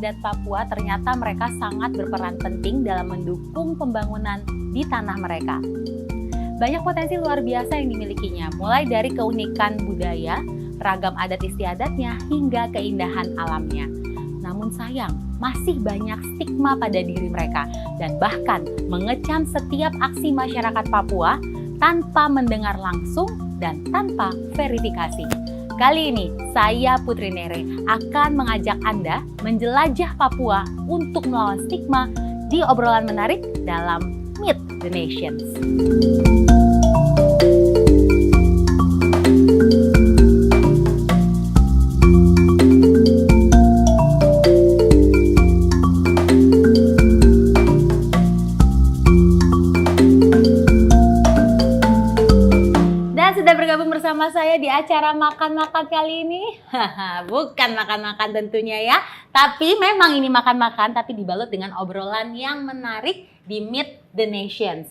adat Papua ternyata mereka sangat berperan penting dalam mendukung pembangunan di tanah mereka. Banyak potensi luar biasa yang dimilikinya, mulai dari keunikan budaya, ragam adat istiadatnya, hingga keindahan alamnya. Namun sayang, masih banyak stigma pada diri mereka dan bahkan mengecam setiap aksi masyarakat Papua tanpa mendengar langsung dan tanpa verifikasi. Kali ini, saya Putri Nere akan mengajak Anda menjelajah Papua untuk melawan stigma di obrolan menarik dalam Meet the Nations. Sudah bergabung bersama saya di acara makan-makan kali ini. Bukan makan-makan tentunya ya, tapi memang ini makan-makan tapi dibalut dengan obrolan yang menarik di Meet the Nations.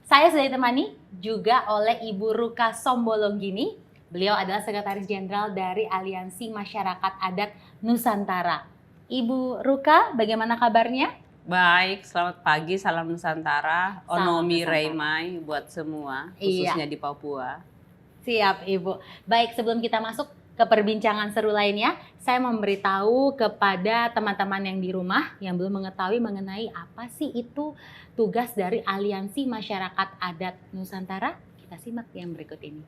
Saya sudah ditemani juga oleh Ibu Ruka Sombolonggini. Beliau adalah Sekretaris Jenderal dari Aliansi Masyarakat Adat Nusantara. Ibu Ruka, bagaimana kabarnya? Baik, selamat pagi, salam Nusantara, Onomi Nusantara. Reimai buat semua, khususnya di Papua. Siap Ibu. Baik, sebelum kita masuk ke perbincangan seru lainnya, saya memberitahu kepada teman-teman yang di rumah yang belum mengetahui mengenai apa sih itu tugas dari Aliansi Masyarakat Adat Nusantara. Kita simak yang berikut ini.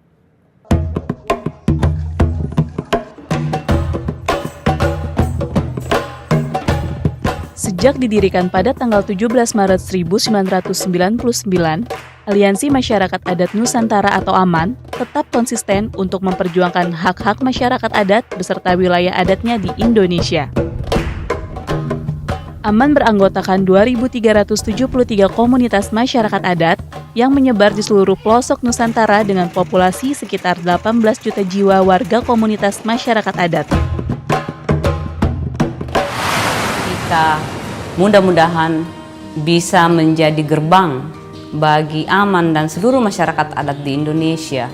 Sejak didirikan pada tanggal 17 Maret 1999, Aliansi Masyarakat Adat Nusantara atau AMAN tetap konsisten untuk memperjuangkan hak-hak masyarakat adat beserta wilayah adatnya di Indonesia. AMAN beranggotakan 2.373 komunitas masyarakat adat yang menyebar di seluruh pelosok Nusantara dengan populasi sekitar 18 juta jiwa warga komunitas masyarakat adat. Kita mudah-mudahan bisa menjadi gerbang bagi AMAN dan seluruh masyarakat adat di Indonesia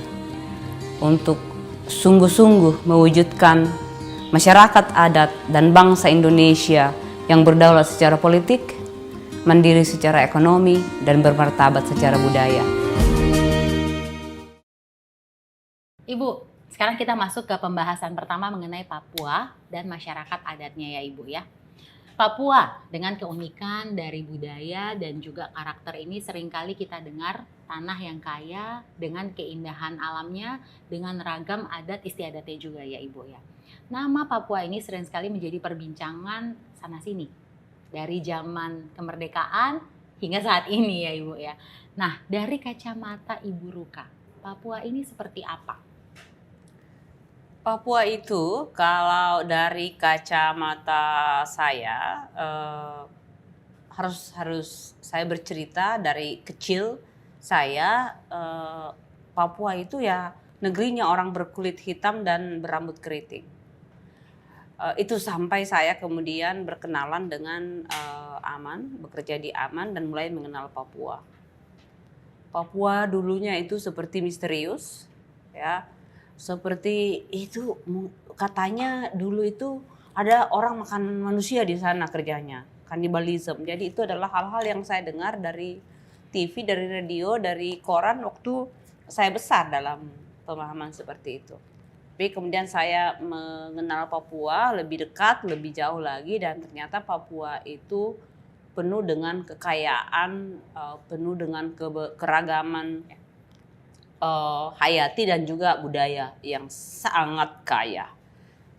untuk sungguh-sungguh mewujudkan masyarakat adat dan bangsa Indonesia yang berdaulat secara politik, mandiri secara ekonomi, dan bermartabat secara budaya. Ibu, sekarang kita masuk ke pembahasan pertama mengenai Papua dan masyarakat adatnya ya Ibu ya. Papua dengan keunikan dari budaya dan juga karakter ini seringkali kita dengar tanah yang kaya dengan keindahan alamnya, dengan ragam adat istiadatnya juga ya Ibu ya. Nama Papua ini sering sekali menjadi perbincangan sana-sini dari zaman kemerdekaan hingga saat ini ya Ibu ya. Nah, dari kacamata Ibu Ruka, Papua ini seperti apa? Papua itu kalau dari kacamata saya harus saya bercerita dari kecil saya Papua itu ya negerinya orang berkulit hitam dan berambut keriting. Itu sampai saya kemudian berkenalan dengan AMAN, bekerja di AMAN dan mulai mengenal Papua. Papua dulunya itu seperti misterius ya. Seperti itu katanya dulu itu ada orang makan manusia di sana kerjanya, kanibalisme. Jadi itu adalah hal-hal yang saya dengar dari TV, dari radio, dari koran waktu saya besar dalam pemahaman seperti itu. Tapi kemudian saya mengenal Papua lebih dekat, lebih jauh lagi dan ternyata Papua itu penuh dengan kekayaan, penuh dengan keragaman hayati dan juga budaya yang sangat kaya.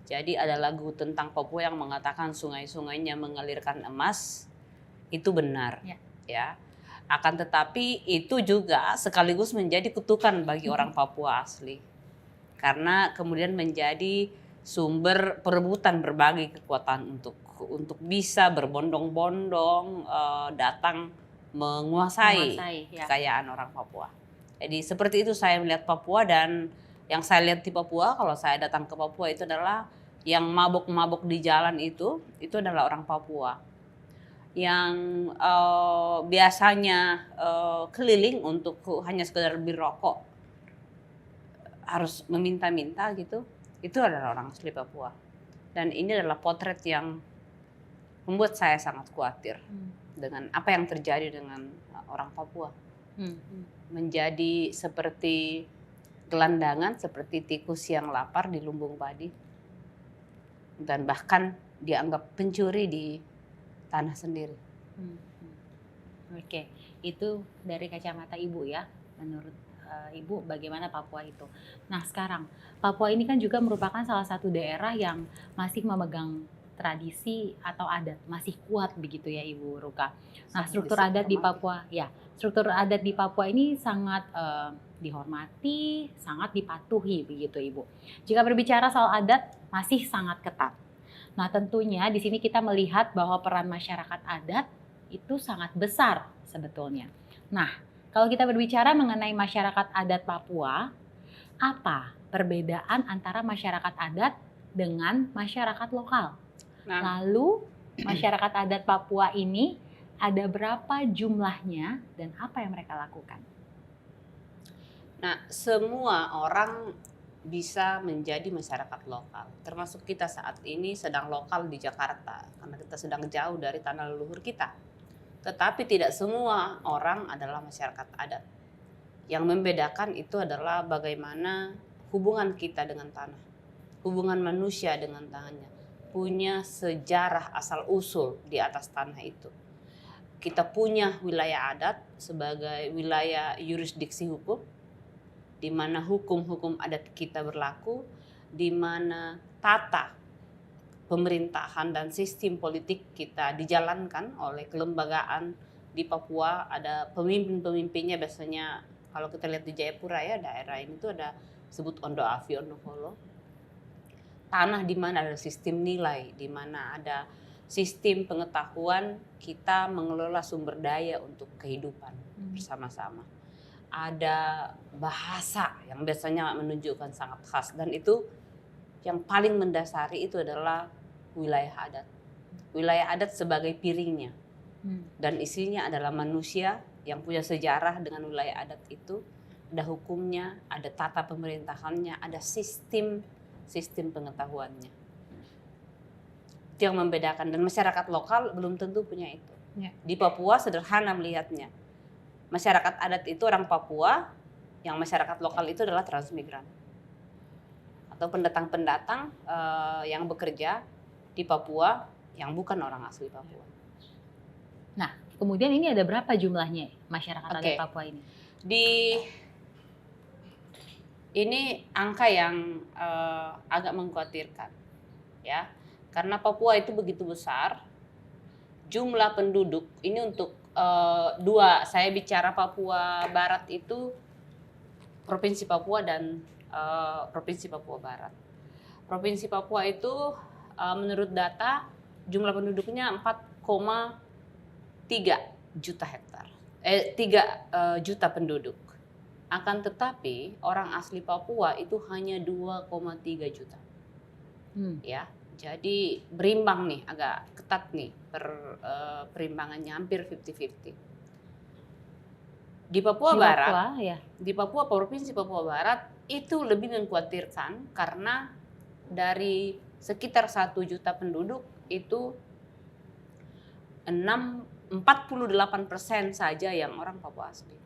Jadi ada lagu tentang Papua yang mengatakan sungai-sungainya mengalirkan emas, itu benar ya. Akan tetapi itu juga sekaligus menjadi kutukan bagi orang Papua asli. Karena kemudian menjadi sumber perebutan berbagai kekuatan untuk bisa berbondong-bondong datang menguasai kekayaan orang Papua. Jadi seperti itu saya melihat Papua dan yang saya lihat di Papua kalau saya datang ke Papua itu adalah yang mabuk-mabuk di jalan itu adalah orang Papua. Yang biasanya keliling untuk hanya sekedar beli rokok harus meminta-minta gitu, itu adalah orang asli Papua. Dan ini adalah potret yang membuat saya sangat khawatir dengan apa yang terjadi dengan orang Papua. Menjadi seperti gelandangan, seperti tikus yang lapar di lumbung padi, dan bahkan dianggap pencuri di tanah sendiri. Oke, itu dari kacamata Ibu ya. Menurut Ibu bagaimana Papua itu. Nah sekarang Papua ini kan juga merupakan salah satu daerah yang masih memegang tradisi atau adat, masih kuat begitu ya Ibu Ruka. Nah struktur adat di Papua, ya struktur adat di Papua ini sangat dihormati, sangat dipatuhi begitu Ibu. Jika berbicara soal adat masih sangat ketat. Nah tentunya di sini kita melihat bahwa peran masyarakat adat itu sangat besar sebetulnya. Nah kalau kita berbicara mengenai masyarakat adat Papua, apa perbedaan antara masyarakat adat dengan masyarakat lokal? Nah, Lalu masyarakat adat Papua ini ada berapa jumlahnya dan apa yang mereka lakukan? nah, semua orang bisa menjadi masyarakat lokal, termasuk kita saat ini sedang lokal di Jakarta karena kita sedang jauh dari tanah leluhur kita. Tetapi tidak semua orang adalah masyarakat adat. Yang membedakan itu adalah bagaimana hubungan kita dengan tanah, hubungan manusia dengan tanahnya, punya sejarah asal-usul di atas tanah itu. Kita punya wilayah adat sebagai wilayah yurisdiksi hukum, di mana hukum-hukum adat kita berlaku, di mana tata pemerintahan dan sistem politik kita dijalankan oleh kelembagaan di Papua. Ada pemimpin-pemimpinnya, biasanya kalau kita lihat di Jayapura ya, daerah ini tuh ada sebut Ondo Afi, Ondo Kolo. Tanah di mana ada sistem nilai, di mana ada sistem pengetahuan kita mengelola sumber daya untuk kehidupan bersama-sama. Ada bahasa yang biasanya menunjukkan sangat khas, dan itu yang paling mendasari itu adalah wilayah adat. Wilayah adat sebagai piringnya, dan isinya adalah manusia yang punya sejarah dengan wilayah adat itu. Ada hukumnya, ada tata pemerintahannya, ada sistem pengetahuannya. Itu yang membedakan, dan masyarakat lokal belum tentu punya itu. Di Papua sederhana melihatnya. Masyarakat adat itu orang Papua, yang masyarakat lokal itu adalah transmigran atau pendatang-pendatang yang bekerja di Papua yang bukan orang asli Papua. Nah, kemudian ini ada berapa jumlahnya masyarakat adat Papua ini? Ini angka yang agak mengkhawatirkan, ya, karena Papua itu begitu besar, jumlah penduduk ini untuk saya bicara Papua Barat itu Provinsi Papua dan Provinsi Papua Barat. Provinsi Papua itu menurut data jumlah penduduknya 4,3 juta hektar, 3 juta penduduk. Akan tetapi orang asli Papua itu hanya 2,3 juta. Ya, jadi berimbang nih, agak ketat nih perimbangannya, hampir 50-50. Di Papua Barat, di Papua, Provinsi Papua Barat itu lebih mengkhawatirkan karena dari sekitar 1 juta penduduk itu 48% saja yang orang Papua asli.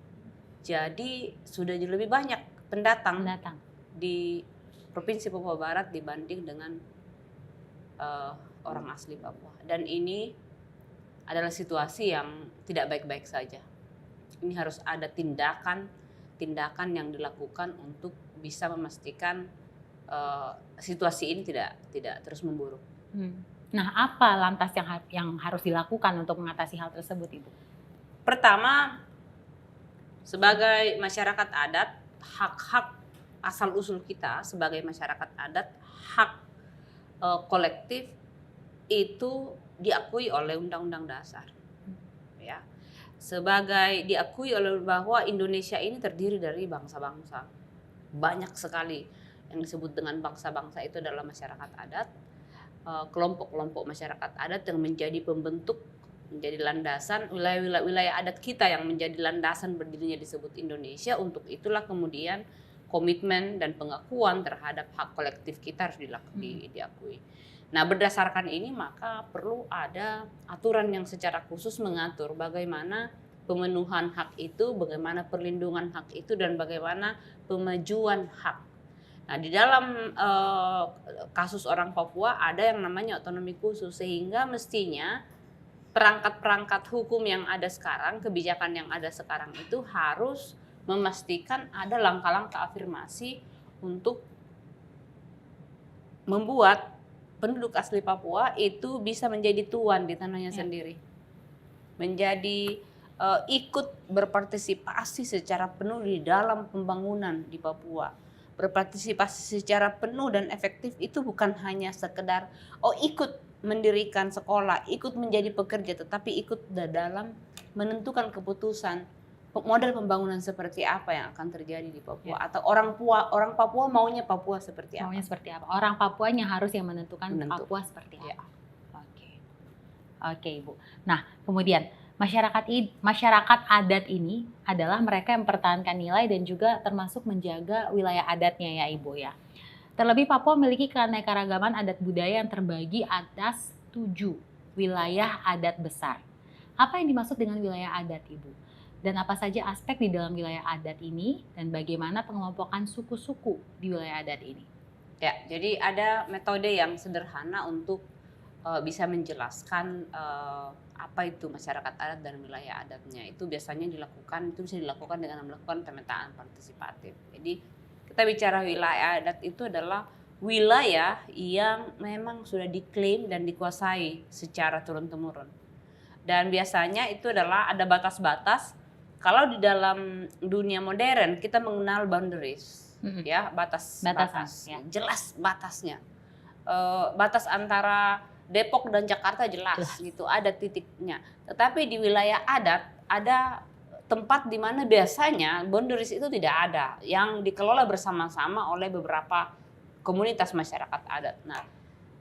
Jadi sudah lebih banyak pendatang di Provinsi Papua Barat dibanding dengan orang asli Papua. Dan ini adalah situasi yang tidak baik-baik saja. Ini harus ada tindakan yang dilakukan untuk bisa memastikan situasi ini tidak terus memburuk. Nah, apa lantas yang harus dilakukan untuk mengatasi hal tersebut, Ibu? Pertama, sebagai masyarakat adat, hak-hak asal-usul kita sebagai masyarakat adat, hak kolektif itu diakui oleh Undang-Undang Dasar. Ya. Sebagai diakui oleh bahwa Indonesia ini terdiri dari bangsa-bangsa. Banyak sekali yang disebut dengan bangsa-bangsa itu adalah masyarakat adat, kelompok-kelompok masyarakat adat yang menjadi pembentuk, menjadi landasan wilayah adat kita yang menjadi landasan berdirinya disebut Indonesia. Untuk itulah kemudian komitmen dan pengakuan terhadap hak kolektif kita harus diakui. Nah, berdasarkan ini maka perlu ada aturan yang secara khusus mengatur bagaimana pemenuhan hak itu, bagaimana perlindungan hak itu, dan bagaimana pemajuan hak. Nah, di dalam kasus orang Papua ada yang namanya otonomi khusus, sehingga mestinya perangkat-perangkat hukum yang ada sekarang, kebijakan yang ada sekarang itu harus memastikan ada langkah-langkah afirmasi untuk membuat penduduk asli Papua itu bisa menjadi tuan di tanahnya sendiri, menjadi ikut berpartisipasi secara penuh di dalam pembangunan di Papua. Berpartisipasi secara penuh dan efektif itu bukan hanya sekedar ikut mendirikan sekolah, ikut menjadi pekerja, tetapi ikut dalam menentukan keputusan model pembangunan seperti apa yang akan terjadi di Papua, atau orang Papua maunya Papua seperti apa. Maunya seperti apa? Orang Papuanya harus yang menentukan Papua seperti apa. Oke, Ibu. Nah, kemudian masyarakat adat ini adalah mereka yang mempertahankan nilai dan juga termasuk menjaga wilayah adatnya ya, Ibu ya. Terlebih Papua memiliki keanekaragaman adat budaya yang terbagi atas 7 wilayah adat besar. Apa yang dimaksud dengan wilayah adat, Ibu? Dan apa saja aspek di dalam wilayah adat ini dan bagaimana pengelompokan suku-suku di wilayah adat ini? Ya, jadi ada metode yang sederhana untuk bisa menjelaskan apa itu masyarakat adat dan wilayah adatnya. Itu biasanya bisa dilakukan dengan melakukan pemetaan partisipatif. Jadi kita bicara wilayah adat itu adalah wilayah yang memang sudah diklaim dan dikuasai secara turun-temurun. Dan biasanya itu adalah ada batas-batas. Kalau di dalam dunia modern kita mengenal boundaries, ya batas-batas, ya. Jelas batasnya. Batas antara Depok dan Jakarta jelas gitu, ada titiknya. Tetapi di wilayah adat ada tempat di mana biasanya boundaries itu tidak ada, yang dikelola bersama-sama oleh beberapa komunitas masyarakat adat. Nah,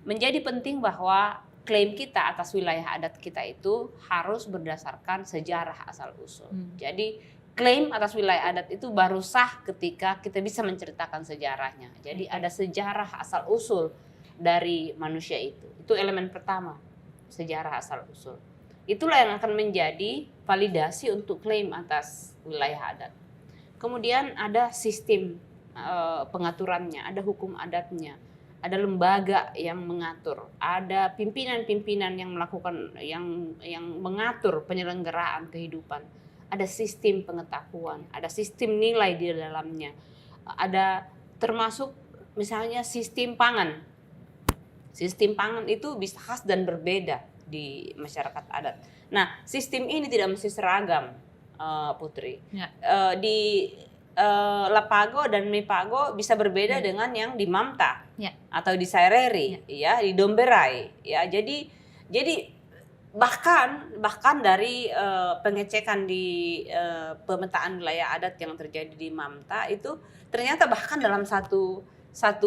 menjadi penting bahwa klaim kita atas wilayah adat kita itu harus berdasarkan sejarah asal-usul. Jadi klaim atas wilayah adat itu baru sah ketika kita bisa menceritakan sejarahnya. Jadi ada sejarah asal-usul dari manusia itu. Itu elemen pertama, sejarah asal-usul. Itulah yang akan menjadi validasi untuk klaim atas wilayah adat. Kemudian ada sistem pengaturannya, ada hukum adatnya, ada lembaga yang mengatur, ada pimpinan-pimpinan yang melakukan yang mengatur penyelenggaraan kehidupan, ada sistem pengetahuan, ada sistem nilai di dalamnya, ada termasuk misalnya sistem pangan. Sistem pangan itu bisa khas dan berbeda di masyarakat adat. Nah, sistem ini tidak mesti seragam, Putri. Ya. Di Lapago dan Mipago bisa berbeda dengan yang di Mamta atau di Saireri, ya, di Domberai, ya. Jadi bahkan dari pengecekan di pemetaan wilayah adat yang terjadi di Mamta itu ternyata bahkan dalam satu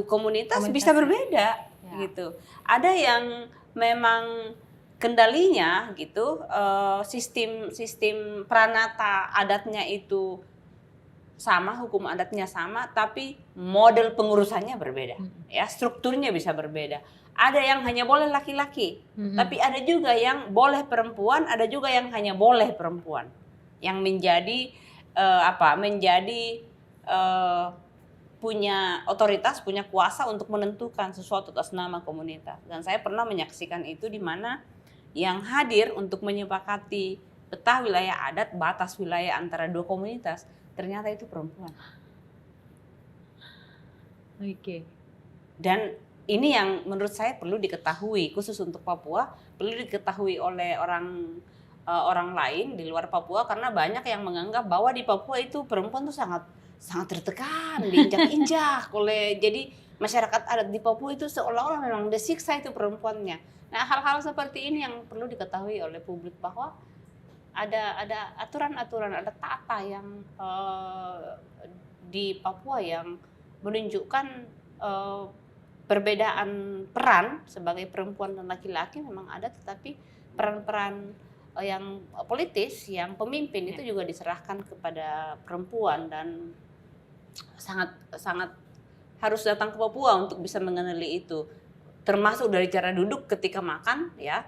komunitas bisa berbeda, gitu. Ada yang memang kendalinya gitu, sistem pranata adatnya itu sama, hukum adatnya sama, tapi model pengurusannya berbeda, ya, strukturnya bisa berbeda. Ada yang hanya boleh laki-laki, tapi ada juga yang boleh perempuan, ada juga yang hanya boleh perempuan, yang menjadi punya otoritas, punya kuasa untuk menentukan sesuatu atas nama komunitas. Dan saya pernah menyaksikan itu di mana yang hadir untuk menyepakati peta wilayah adat, batas wilayah antara dua komunitas, ternyata itu perempuan. Oke. Dan ini yang menurut saya perlu diketahui, khusus untuk Papua, perlu diketahui oleh orang lain di luar Papua, karena banyak yang menganggap bahwa di Papua itu perempuan tuh sangat tertekan, diinjak-injak oleh, jadi masyarakat adat di Papua itu seolah-olah memang disiksa itu perempuannya. Nah, hal-hal seperti ini yang perlu diketahui oleh publik, bahwa ada aturan-aturan, ada tata yang di Papua yang menunjukkan perbedaan peran sebagai perempuan dan laki-laki memang ada, tetapi peran-peran yang politis, yang pemimpin itu juga diserahkan kepada perempuan, dan sangat harus datang ke Papua untuk bisa mengenali itu. termasuk dari cara duduk ketika makan ya.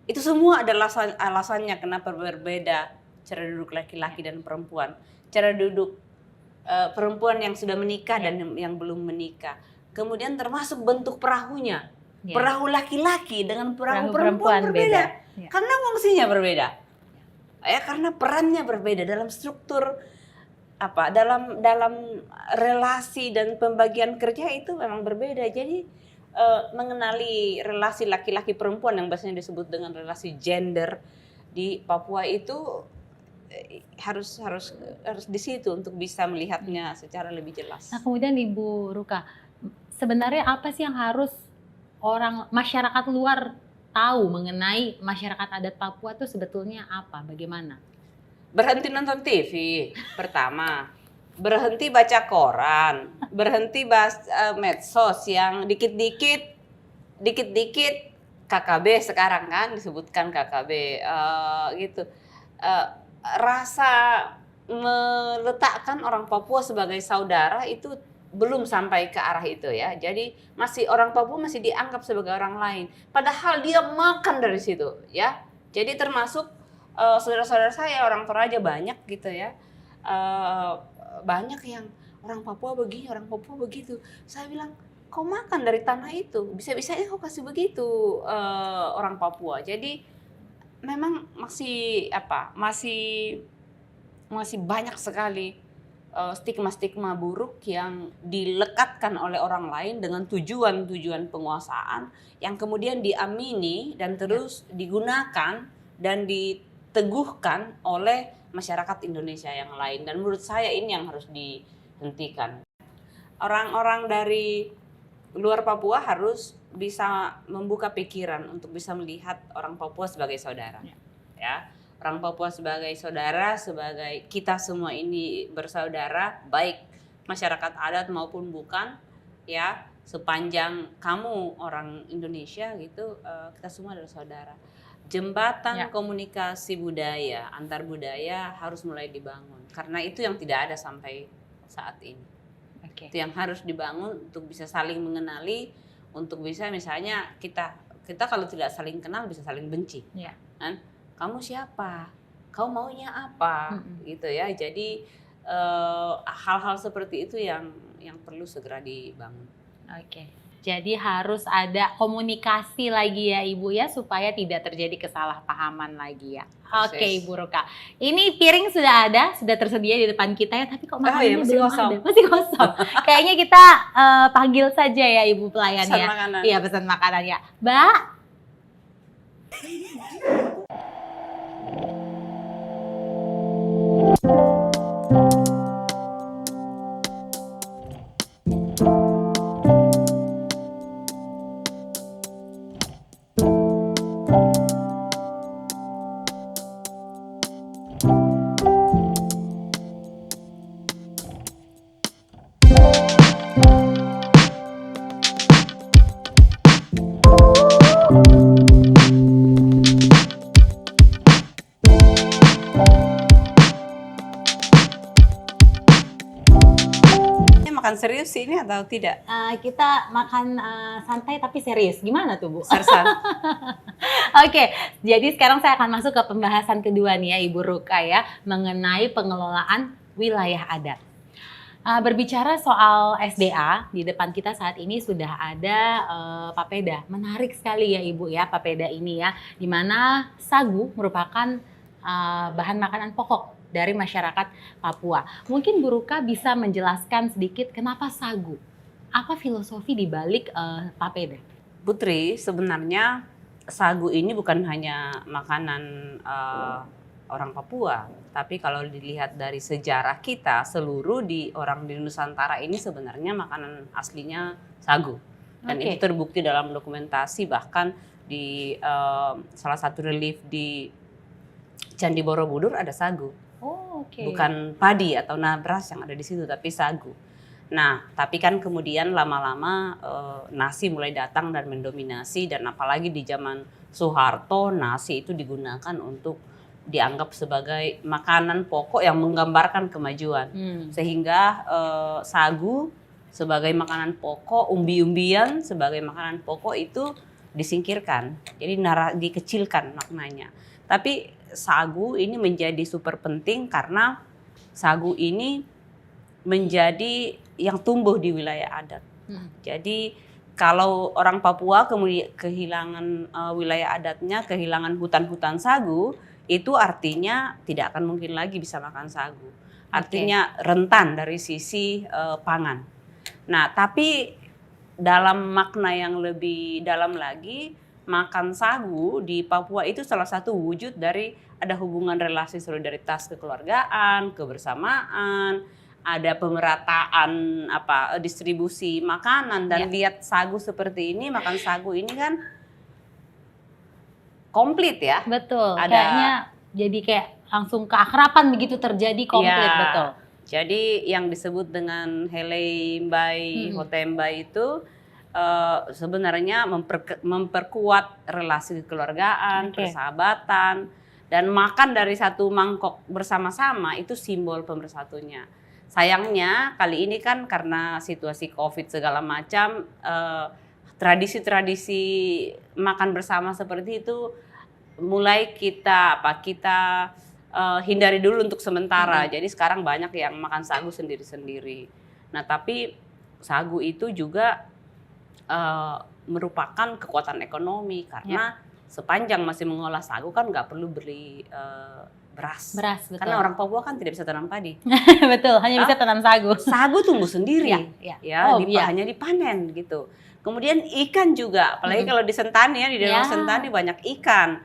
Itu semua ada alasannya kenapa berbeda cara duduk laki-laki dan perempuan. Cara duduk perempuan yang sudah menikah dan yang belum menikah. Kemudian termasuk bentuk perahunya. Perahu laki-laki dengan perahu perempuan berbeda. Karena fungsinya berbeda. Ya, karena perannya berbeda dalam struktur dalam relasi dan pembagian kerja itu memang berbeda. Jadi mengenali relasi laki-laki perempuan yang biasanya disebut dengan relasi gender di Papua itu harus di situ untuk bisa melihatnya secara lebih jelas. Nah, kemudian Ibu Ruka, sebenarnya apa sih yang harus masyarakat luar tahu mengenai masyarakat adat Papua itu sebetulnya apa, bagaimana? Berhenti nonton TV pertama, berhenti baca koran, berhenti medsos yang dikit-dikit KKB sekarang kan disebutkan KKB gitu. Rasa meletakkan orang Papua sebagai saudara itu belum sampai ke arah itu ya. Jadi orang Papua masih dianggap sebagai orang lain. Padahal dia makan dari situ ya. Jadi termasuk saudara-saudara saya orang Toraja banyak gitu ya. Banyak yang orang Papua begini, orang Papua begitu. Saya bilang, kau makan dari tanah itu, bisa-bisanya kau kasih begitu orang Papua. Jadi memang masih banyak sekali stigma-stigma buruk yang dilekatkan oleh orang lain dengan tujuan penguasaan yang kemudian diamini dan terus digunakan dan diteguhkan oleh masyarakat Indonesia yang lain. Dan menurut saya ini yang harus dihentikan. Orang-orang dari luar Papua harus bisa membuka pikiran untuk bisa melihat orang Papua sebagai saudara. Ya. Orang Papua sebagai saudara, sebagai kita semua ini bersaudara, baik masyarakat adat maupun bukan, ya sepanjang kamu orang Indonesia gitu, kita semua adalah saudara. Jembatan komunikasi budaya, antar budaya harus mulai dibangun, karena itu yang tidak ada sampai saat ini. Itu yang harus dibangun untuk bisa saling mengenali, untuk bisa misalnya kita kalau tidak saling kenal bisa saling benci, kan? Kamu siapa? Kau maunya apa? Gitu ya. Jadi hal-hal seperti itu yang perlu segera dibangun. Jadi harus ada komunikasi lagi ya Ibu ya supaya tidak terjadi kesalahpahaman lagi ya. Ibu Ruka. Ini piring sudah tersedia di depan kita ya, tapi kok makanannya masih belum kosong. ada. Masih kosong. Kayaknya kita panggil saja ya Ibu pelayan Pesan ya. makanan. Iya, pesan makanan ya. Mbak. Makan serius ini atau tidak? Kita makan santai tapi serius. Gimana tuh Bu? Sersan. Jadi sekarang saya akan masuk ke pembahasan kedua nih ya Ibu Ruka ya, mengenai pengelolaan wilayah adat. Berbicara soal SDA, di depan kita saat ini sudah ada papeda. Menarik sekali ya Ibu ya papeda ini ya, di mana sagu merupakan bahan makanan pokok dari masyarakat Papua. Mungkin Bu Ruka bisa menjelaskan sedikit kenapa sagu? Apa filosofi di balik papeda? Putri, sebenarnya sagu ini bukan hanya makanan orang Papua, tapi kalau dilihat dari sejarah kita, seluruh orang di Nusantara ini sebenarnya makanan aslinya sagu. Dan itu terbukti dalam dokumentasi, bahkan di salah satu relief di Candi Borobudur ada sagu. Bukan padi atau nabras yang ada di situ, tapi sagu. Nah, tapi kan kemudian lama-lama nasi mulai datang dan mendominasi, dan apalagi di zaman Soeharto nasi itu digunakan untuk dianggap sebagai makanan pokok yang menggambarkan kemajuan. Sehingga sagu sebagai makanan pokok, umbi-umbian sebagai makanan pokok itu disingkirkan. Jadi dikecilkan maknanya. Tapi sagu ini menjadi super penting karena sagu ini menjadi yang tumbuh di wilayah adat. Jadi kalau orang Papua kemudian kehilangan wilayah adatnya, kehilangan hutan-hutan sagu, itu artinya tidak akan mungkin lagi bisa makan sagu. Artinya rentan dari sisi pangan. Nah, tapi dalam makna yang lebih dalam lagi, makan sagu di Papua itu salah satu wujud dari ada hubungan relasi solidaritas kekeluargaan, kebersamaan, ada pemerataan distribusi makanan dan lihat sagu seperti ini, makan sagu ini kan komplit ya. Betul. Ada, kayaknya jadi kayak langsung keakraban begitu terjadi komplit, ya, betul. Jadi yang disebut dengan Helei Mbai Hotembai itu sebenarnya memperkuat relasi kekeluargaan, persahabatan, dan makan dari satu mangkok bersama-sama itu simbol pemersatunya. Sayangnya kali ini kan karena situasi COVID segala macam, tradisi-tradisi makan bersama seperti itu mulai kita hindari dulu untuk sementara. Jadi sekarang banyak yang makan sagu sendiri-sendiri. Nah, tapi sagu itu juga merupakan kekuatan ekonomi karena sepanjang masih mengolah sagu kan nggak perlu beli beras. Betul. Karena orang Papua kan tidak bisa tanam padi. Betul, hanya bisa tanam sagu. Sagu tumbuh sendiri, hanya dipanen gitu. Kemudian ikan juga, apalagi kalau di Sentani ya, di daerah Sentani banyak ikan.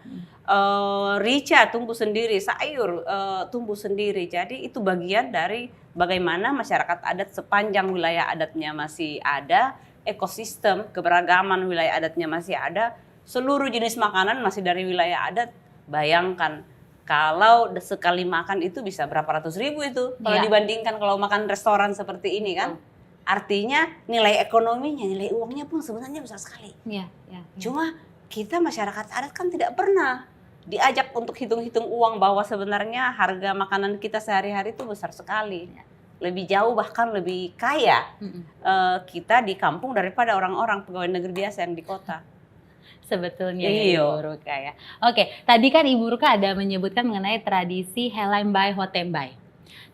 Rica tumbuh sendiri, sayur tumbuh sendiri. Jadi itu bagian dari bagaimana masyarakat adat sepanjang wilayah adatnya masih ada, ekosistem keberagaman wilayah adatnya masih ada, seluruh jenis makanan masih dari wilayah adat. Bayangkan kalau sekali makan itu bisa berapa ratus ribu itu kalau dibandingkan kalau makan restoran seperti ini kan. Artinya nilai ekonominya, nilai uangnya pun sebenarnya besar sekali. Cuma kita masyarakat adat kan tidak pernah diajak untuk hitung-hitung uang bahwa sebenarnya harga makanan kita sehari-hari itu besar sekali. Lebih jauh bahkan lebih kaya kita di kampung daripada orang-orang pegawai negeri biasa yang di kota. Sebetulnya Ibu Ruka ya. Oke, tadi kan Ibu Ruka ada menyebutkan mengenai tradisi Helei Mbai Hotembai.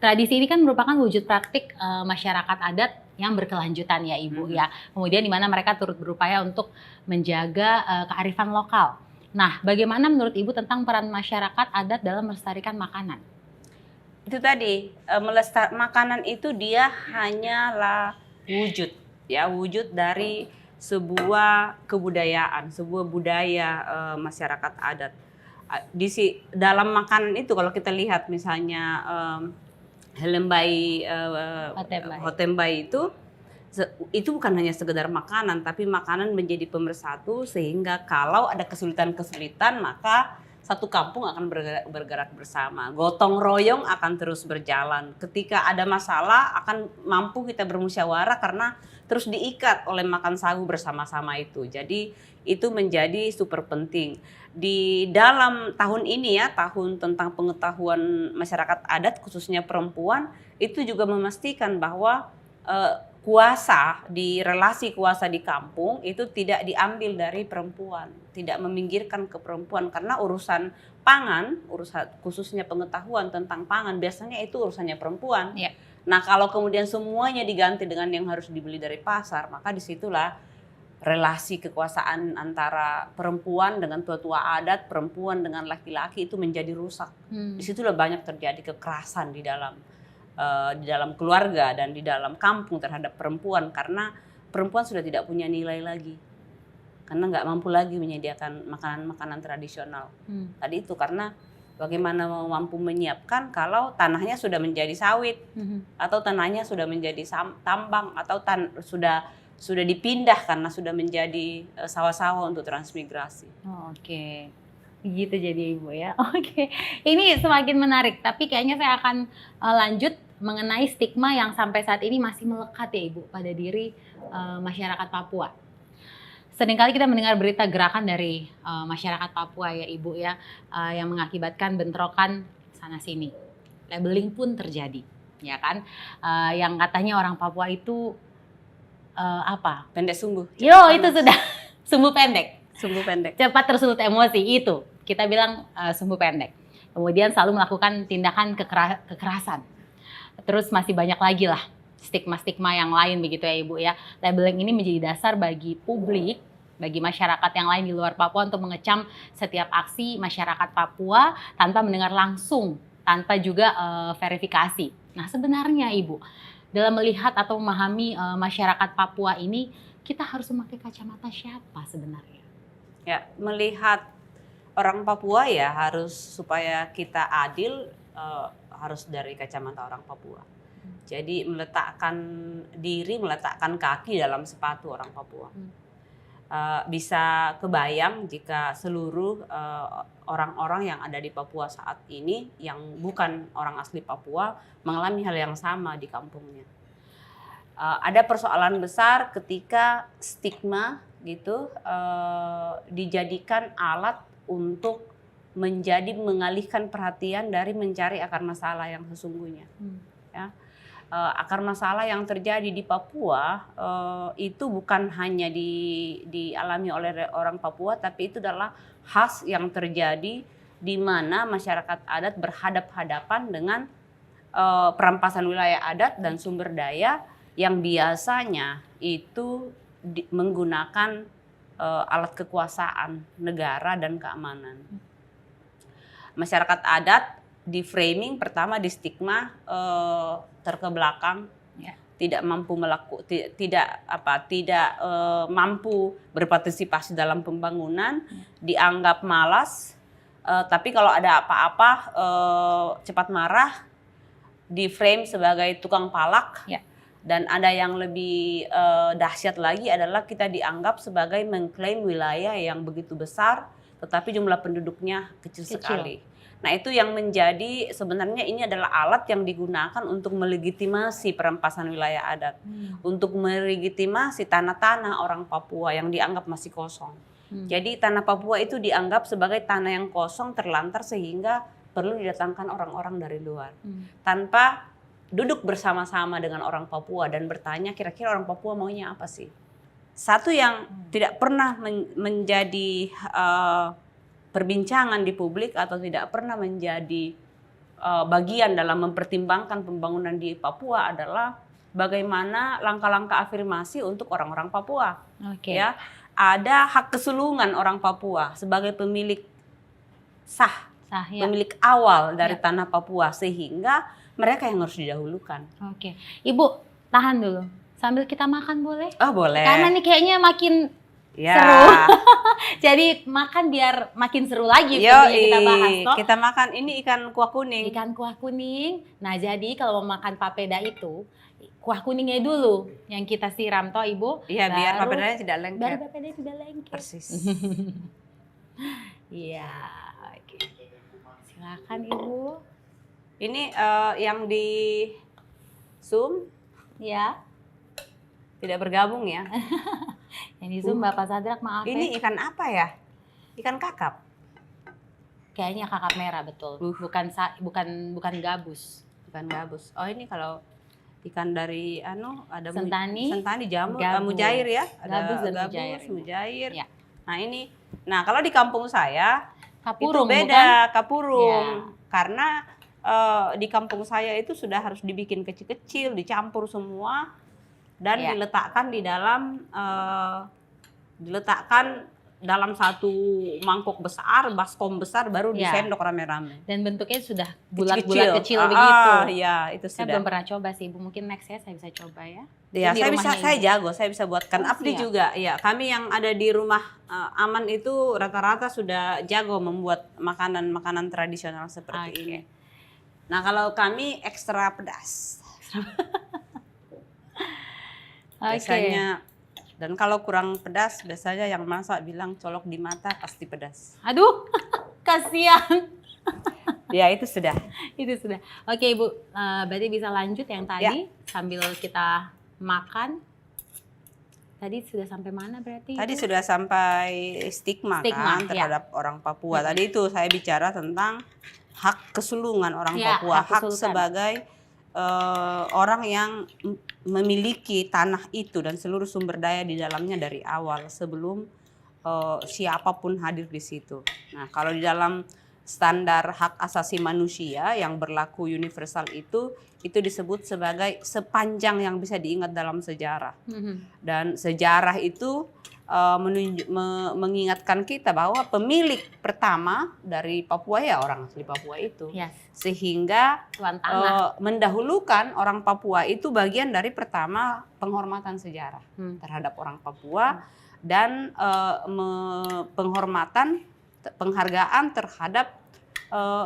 Tradisi ini kan merupakan wujud praktik masyarakat adat yang berkelanjutan ya Ibu ya. Kemudian di mana mereka turut berupaya untuk menjaga kearifan lokal. Nah, bagaimana menurut Ibu tentang peran masyarakat adat dalam melestarikan makanan? Itu tadi, makanan itu dia hanyalah wujud ya, wujud dari sebuah kebudayaan, sebuah budaya masyarakat adat. Dalam makanan itu kalau kita lihat misalnya Helei Mbai Hotembai itu bukan hanya sekedar makanan, tapi makanan menjadi pemersatu sehingga kalau ada kesulitan-kesulitan maka satu kampung akan bergerak bersama. Gotong royong akan terus berjalan. Ketika ada masalah akan mampu kita bermusyawarah karena terus diikat oleh makan sagu bersama-sama itu. Jadi itu menjadi super penting. Di dalam tahun ini ya, tahun tentang pengetahuan masyarakat adat khususnya perempuan, itu juga memastikan bahwa relasi kuasa di kampung itu tidak diambil dari perempuan, tidak meminggirkan ke perempuan karena urusan pangan, khususnya pengetahuan tentang pangan biasanya itu urusannya perempuan. Nah, kalau kemudian semuanya diganti dengan yang harus dibeli dari pasar, maka disitulah relasi kekuasaan antara perempuan dengan tua-tua adat, perempuan dengan laki-laki itu menjadi rusak. Disitulah banyak terjadi kekerasan di dalam keluarga dan di dalam kampung terhadap perempuan karena perempuan sudah tidak punya nilai lagi. Karena nggak mampu lagi menyediakan makanan-makanan tradisional. Tadi itu karena bagaimana mampu menyiapkan kalau tanahnya sudah menjadi sawit atau tanahnya sudah menjadi tambang atau sudah dipindah karena sudah menjadi sawah-sawah untuk transmigrasi. Oke. Begitu jadi Ibu ya. Oke. Ini semakin menarik, tapi kayaknya saya akan lanjut mengenai stigma yang sampai saat ini masih melekat ya Ibu pada diri masyarakat Papua. Seringkali kita mendengar berita gerakan dari masyarakat Papua ya Ibu ya, yang mengakibatkan bentrokan sana sini. Labeling pun terjadi, ya kan? Yang katanya orang Papua itu apa? Pendek sumbu. Yo, itu sudah sumbu pendek. Sumbu pendek. Cepat tersulut emosi, itu kita bilang sumbu pendek. Kemudian selalu melakukan tindakan kekerasan. Terus masih banyak lagi lah stigma-stigma yang lain begitu ya Ibu ya. Labeling ini menjadi dasar bagi publik, bagi masyarakat yang lain di luar Papua untuk mengecam setiap aksi masyarakat Papua tanpa mendengar langsung, tanpa juga verifikasi. Nah sebenarnya Ibu, dalam melihat atau memahami masyarakat Papua ini, kita harus memakai kacamata siapa sebenarnya? Ya, melihat orang Papua ya harus supaya kita adil, harus dari kacamata orang Papua. Jadi meletakkan diri, meletakkan kaki dalam sepatu orang Papua. Bisa kebayang jika seluruh orang-orang yang ada di Papua saat ini yang bukan orang asli Papua mengalami hal yang sama di kampungnya. Ada persoalan besar ketika stigma gitu dijadikan alat untuk mengalihkan perhatian dari mencari akar masalah yang sesungguhnya. Ya. Akar masalah yang terjadi di Papua itu bukan hanya dialami oleh orang Papua, tapi itu adalah khas yang terjadi di mana masyarakat adat berhadap-hadapan dengan perampasan wilayah adat dan sumber daya yang biasanya itu menggunakan alat kekuasaan negara dan keamanan. Masyarakat adat di framing pertama di stigma terkebelakang, tidak mampu mampu berpartisipasi dalam pembangunan, dianggap malas, tapi kalau ada apa-apa cepat marah, di frame sebagai tukang palak. Dan ada yang lebih dahsyat lagi adalah kita dianggap sebagai mengklaim wilayah yang begitu besar, tetapi jumlah penduduknya kecil sekali. Nah itu yang menjadi sebenarnya ini adalah alat yang digunakan untuk melegitimasi perampasan wilayah adat, untuk melegitimasi tanah-tanah orang Papua yang dianggap masih kosong. Jadi tanah Papua itu dianggap sebagai tanah yang kosong terlantar sehingga perlu didatangkan orang-orang dari luar tanpa duduk bersama-sama dengan orang Papua dan bertanya kira-kira orang Papua maunya apa sih. Satu yang tidak pernah menjadi perbincangan di publik atau tidak pernah menjadi bagian dalam mempertimbangkan pembangunan di Papua adalah bagaimana langkah-langkah afirmasi untuk orang-orang Papua. Ya, ada hak kesulungan orang Papua sebagai pemilik sah pemilik awal dari tanah Papua sehingga mereka yang harus didahulukan. Ibu tahan dulu sambil kita makan boleh? Oh boleh. Karena ini kayaknya makin seru. Jadi makan biar makin seru lagi. Kita bahas toh. Kita makan ini ikan kuah kuning. Ikan kuah kuning. Nah jadi kalau mau makan papeda itu kuah kuningnya dulu yang kita siram toh Ibu. Iya biar papedanya tidak lengket. Biar papedanya tidak lengket. Persis. Iya. Silakan Ibu. Ini yang di Zoom ya tidak bergabung ya. Yang di Zoom Bapak Sadrak maaf. Ini ikan apa ya? Ikan kakap. Kayaknya kakap merah betul. Bukan gabus. Bukan gabus. Oh ini kalau ikan dari ada sentani jamur, mujair ya. Ada gabus dan mujair. Ya. Nah ini, kalau di kampung saya kapurung, itu beda, bukan? kapurung. Karena di kampung saya itu sudah harus dibikin kecil-kecil, dicampur semua dan diletakkan dalam satu mangkok besar, baskom besar baru disendok rame-rame. Dan bentuknya sudah bulat-bulat kecil begitu. Iya, itu saya sudah. belum pernah coba sih, Ibu. Mungkin next ya saya bisa coba ya. Ya, saya bisa buatkan. Abdi juga. Ya, kami yang ada di rumah Aman itu rata-rata sudah jago membuat makanan-makanan tradisional seperti ini. Nah, kalau kami ekstra pedas. Biasanya dan kalau kurang pedas biasanya yang masak bilang colok di mata pasti pedas. Aduh, kasihan. Ya itu sudah. Itu sudah. Oke Ibu, berarti bisa lanjut yang tadi sambil kita makan. Tadi sudah sampai mana berarti? Tadi sudah sampai stigma kan terhadap orang Papua. Tadi itu saya bicara tentang hak kesulungan orang Papua, hak sebagai orang yang memiliki tanah itu dan seluruh sumber daya di dalamnya dari awal sebelum siapapun hadir di situ. Nah, kalau di dalam standar hak asasi manusia yang berlaku universal itu disebut sebagai sepanjang yang bisa diingat dalam sejarah. Dan sejarah itu mengingatkan kita bahwa pemilik pertama dari Papua ya orang asli Papua itu. Yes. Sehingga Tuan tanah. mendahulukan orang Papua itu bagian dari pertama penghormatan sejarah terhadap orang Papua dan penghormatan penghargaan terhadap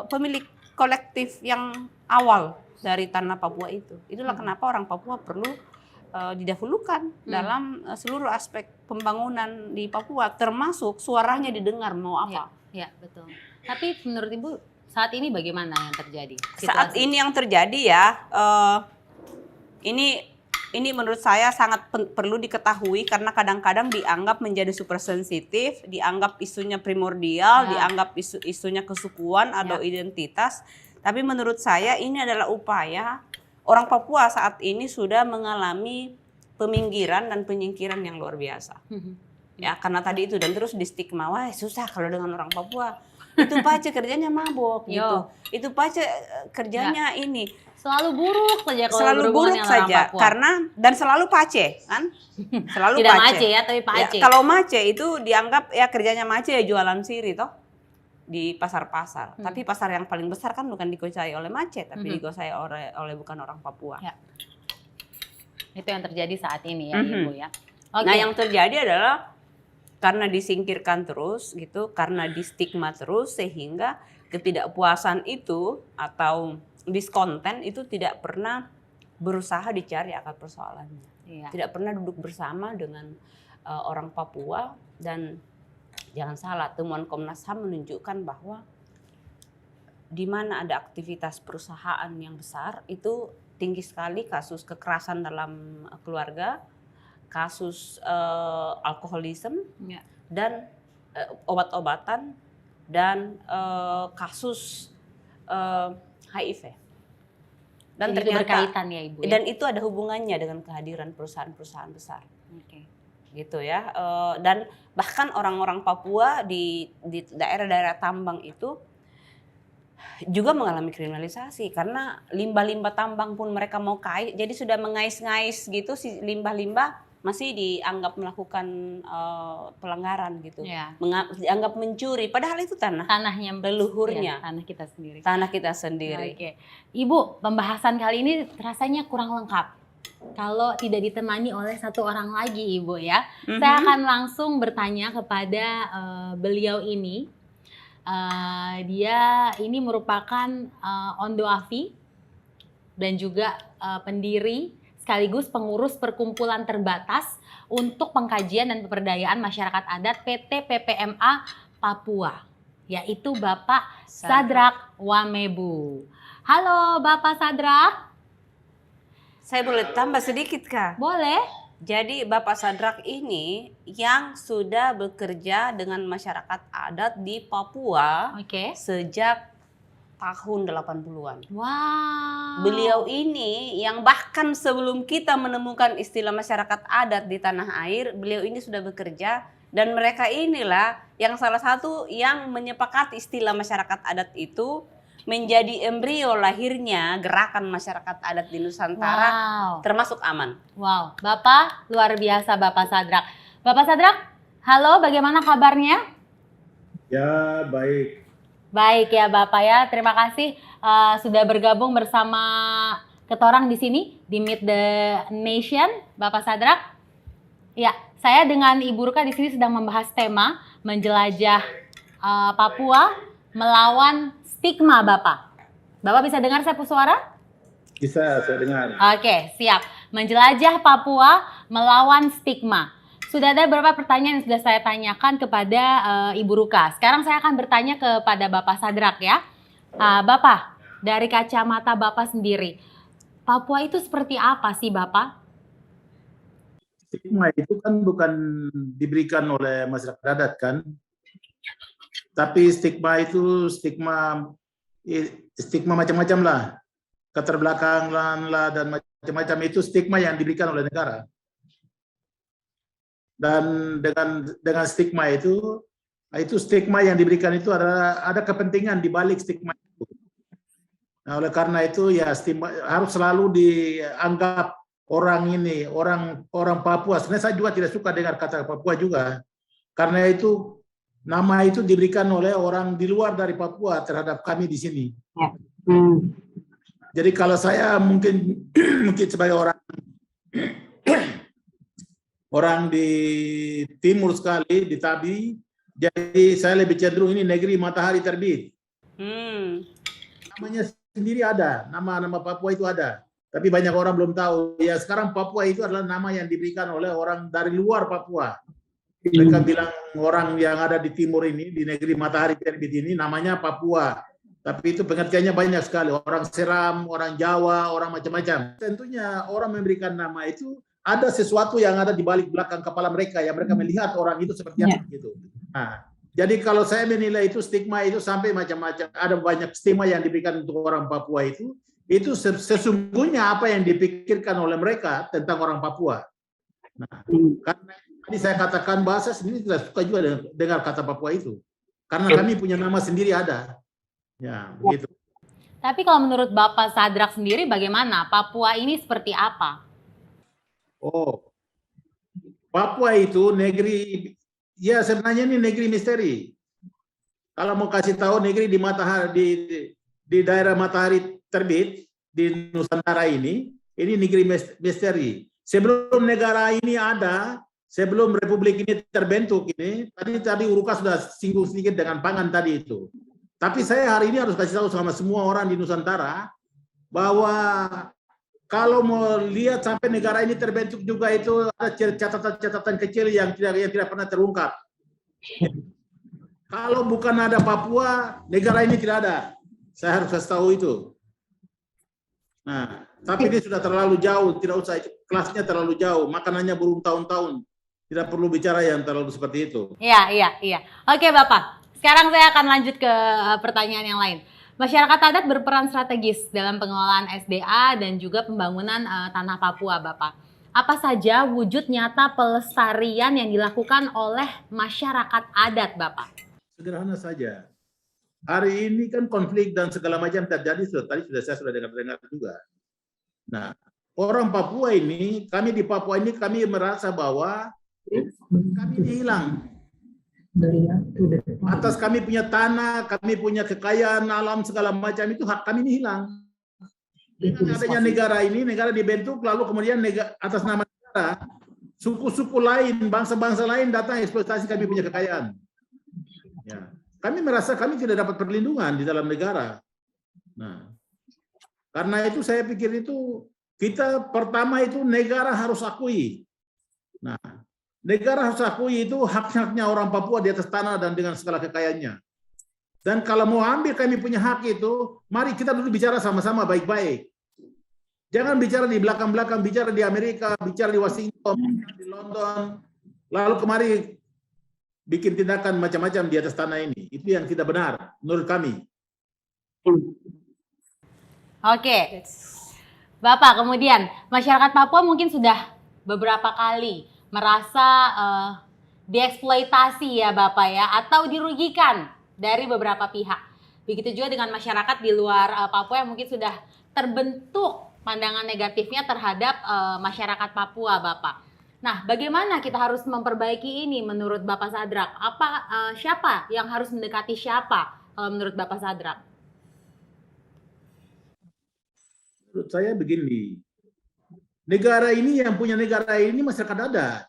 pemilik kolektif yang awal dari tanah Papua itu. Itulah kenapa orang Papua perlu didahulukan dalam seluruh aspek pembangunan di Papua, termasuk suaranya didengar mau apa. Ya, betul. Tapi menurut Ibu saat ini bagaimana yang terjadi? Saat ini yang terjadi ya, ini menurut saya sangat perlu diketahui karena kadang-kadang dianggap menjadi super sensitif, dianggap isunya primordial, dianggap isunya kesukuan atau identitas. Tapi menurut saya ini adalah upaya orang Papua saat ini sudah mengalami peminggiran dan penyingkiran yang luar biasa. Ya, karena tadi itu dan terus di stigma, wah susah kalau dengan orang Papua. Itu pace kerjanya mabok gitu. Itu pace kerjanya ini. Selalu buruk saja kalau selalu buruk saja karena dan selalu pace kan? Selalu tidak pace. mace ya, tapi pace. Ya, kalau mace itu dianggap ya kerjanya mace ya jualan siri toh di pasar-pasar. Tapi pasar yang paling besar kan bukan dikuasai oleh mace, tapi dikuasai oleh bukan orang Papua. Ya. Itu yang terjadi saat ini ya, Ibu ya. Okay. Nah, yang terjadi adalah karena disingkirkan terus gitu, karena distigma terus sehingga ketidakpuasan itu atau diskonten itu tidak pernah berusaha dicari akar persoalannya. Tidak pernah duduk bersama dengan orang Papua dan jangan salah, temuan Komnas HAM menunjukkan bahwa di mana ada aktivitas perusahaan yang besar itu tinggi sekali kasus kekerasan dalam keluarga, kasus alkoholisme dan obat-obatan dan kasus HIV. Dan jadi ternyata berkaitan ya Ibu ya? Dan itu ada hubungannya dengan kehadiran perusahaan-perusahaan besar. Gitu ya. Dan bahkan orang-orang Papua di daerah-daerah tambang itu juga mengalami kriminalisasi karena limbah-limbah tambang pun mereka mau kait, jadi sudah mengais-ngais gitu si limbah-limbah masih dianggap melakukan pelanggaran gitu, dianggap mencuri, padahal itu tanahnya leluhurnya, tanah kita sendiri. Oke. Ibu, pembahasan kali ini rasanya kurang lengkap kalau tidak ditemani oleh satu orang lagi, Ibu ya. Saya akan langsung bertanya kepada beliau ini. Dia ini merupakan Ondo Afi dan juga pendiri sekaligus pengurus perkumpulan terbatas untuk pengkajian dan pemberdayaan masyarakat adat PT PPMA Papua, yaitu Bapak Sadrak Wamebu. Halo Bapak Sadrak. Saya boleh tambah sedikit Kak? Boleh. Jadi Bapak Sadrak ini yang sudah bekerja dengan masyarakat adat di Papua sejak tahun 80-an. Wow. Beliau ini yang bahkan sebelum kita menemukan istilah masyarakat adat di tanah air, beliau ini sudah bekerja dan mereka inilah yang salah satu yang menyepakati istilah masyarakat adat itu menjadi embrio lahirnya gerakan masyarakat adat di Nusantara, termasuk AMAN. Wow, Bapak luar biasa Bapak Sadrak. Bapak Sadrak, halo, bagaimana kabarnya? Ya, baik. Baik ya Bapak ya, terima kasih sudah bergabung bersama ketorang di sini di Meet the Nation, Bapak Sadrak. Ya, saya dengan Ibu Ruka di sini sedang membahas tema menjelajah Papua melawan stigma, Bapak. Bapak bisa dengar saya suara? Bisa, saya dengar. Oke, siap. Menjelajah Papua melawan stigma. Sudah ada beberapa pertanyaan yang sudah saya tanyakan kepada Ibu Ruka. Sekarang saya akan bertanya kepada Bapak Sadrak ya. Bapak, dari kacamata Bapak sendiri, Papua itu seperti apa sih Bapak? Stigma itu kan bukan diberikan oleh masyarakat adat kan. Tapi stigma itu stigma macam-macam lah. keterbelakangan lah dan macam-macam, itu stigma yang diberikan oleh negara. Dan dengan stigma itu stigma yang diberikan itu ada kepentingan di balik stigma itu. Nah, oleh karena itu ya stigma harus selalu dianggap orang ini orang Papua. Sebenarnya saya juga tidak suka dengar kata Papua juga, karena itu nama itu diberikan oleh orang di luar dari Papua terhadap kami di sini. Ya. Jadi kalau saya mungkin sebagai orang di timur sekali, di Tabi, jadi saya lebih cenderung ini negeri matahari terbit. Namanya sendiri ada, nama Papua itu ada, tapi banyak orang belum tahu. Ya sekarang Papua itu adalah nama yang diberikan oleh orang dari luar Papua. Mereka bilang orang yang ada di timur ini, di negeri matahari terbit ini namanya Papua. Tapi itu pengertiannya banyak sekali. Orang Seram, orang Jawa, orang macam-macam. Tentunya orang memberikan nama itu ada sesuatu yang ada di balik belakang kepala mereka, yang mereka melihat orang itu seperti apa gitu. Nah, jadi kalau saya menilai itu stigma itu sampai macam-macam. Ada banyak stigma yang diberikan untuk orang Papua itu sesungguhnya apa yang dipikirkan oleh mereka tentang orang Papua. Nah, karena tadi saya katakan bahasa sendiri tidak suka juga dengar kata Papua itu. Karena kami punya nama sendiri ada. Ya, begitu. Tapi kalau menurut Bapak Sadrak sendiri bagaimana? Papua ini seperti apa? Oh, Papua itu negeri, ya sebenarnya ini negeri misteri. Kalau mau kasih tahu negeri di matahari di daerah matahari terbit di Nusantara ini negeri misteri. Sebelum negara ini ada, sebelum republik ini terbentuk ini, tadi Uruka sudah singgung sedikit dengan pangan tadi itu. Tapi saya hari ini harus kasih tahu sama semua orang di Nusantara bahwa kalau mau lihat sampai negara ini terbentuk juga itu ada catatan-catatan kecil yang tidak pernah terungkap. Kalau bukan ada Papua, negara ini tidak ada. Saya harus kasih tahu itu. Nah, tapi ini sudah terlalu jauh, tidak usah, kelasnya terlalu jauh, makanannya bertahun-tahun. Tidak perlu bicara yang terlalu seperti itu. Iya. Oke Bapak, sekarang saya akan lanjut ke pertanyaan yang lain. Masyarakat adat berperan strategis dalam pengelolaan SDA dan juga pembangunan tanah Papua, Bapak. Apa saja wujud nyata pelestarian yang dilakukan oleh masyarakat adat, Bapak? Sederhana saja. Hari ini kan konflik dan segala macam terjadi, tadi saya sudah dengar juga. Nah, orang Papua ini, kami di Papua ini, kami merasa bahwa kami ini hilang. Atas kami punya tanah, kami punya kekayaan alam segala macam, itu hak kami ini hilang. Dengan adanya negara ini, negara dibentuk, lalu kemudian atas nama negara, suku-suku lain, bangsa-bangsa lain datang eksploitasi kami punya kekayaan. Ya. Kami merasa kami tidak dapat perlindungan di dalam negara. Nah, karena itu saya pikir itu kita pertama itu negara harus akui. Nah, negara harus akui itu hak-haknya orang Papua di atas tanah dan dengan segala kekayaannya. Dan kalau mau ambil kami punya hak itu, mari kita dulu bicara sama-sama baik-baik. Jangan bicara di belakang-belakang, bicara di Amerika, bicara di Washington, di London, lalu kemari bikin tindakan macam-macam di atas tanah ini. Itu yang tidak benar menurut kami. Oke. Bapak, kemudian masyarakat Papua mungkin sudah beberapa kali merasa dieksploitasi ya Bapak ya, atau dirugikan dari beberapa pihak. Begitu juga dengan masyarakat di luar Papua yang mungkin sudah terbentuk pandangan negatifnya terhadap masyarakat Papua, Bapak. Nah, bagaimana kita harus memperbaiki ini menurut Bapak Sadrak? Siapa yang harus mendekati siapa menurut Bapak Sadrak? Menurut saya begini, negara ini yang punya negara ini masyarakat adat.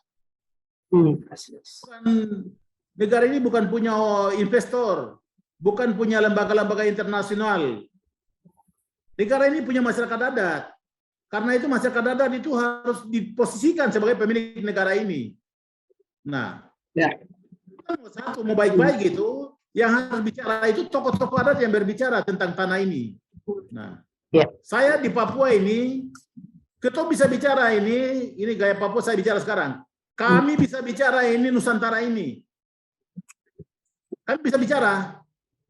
Negara ini bukan punya investor, bukan punya lembaga-lembaga internasional. Negara ini punya masyarakat adat. Karena itu masyarakat adat itu harus diposisikan sebagai pemilik negara ini. Nah, satu mau baik-baik gitu, yang harus bicara itu tokoh-tokoh adat yang berbicara tentang tanah ini. Nah, saya di Papua ini, ketua bisa bicara ini gaya Papua saya bicara sekarang. Kami bisa bicara ini Nusantara ini. Kami bisa bicara.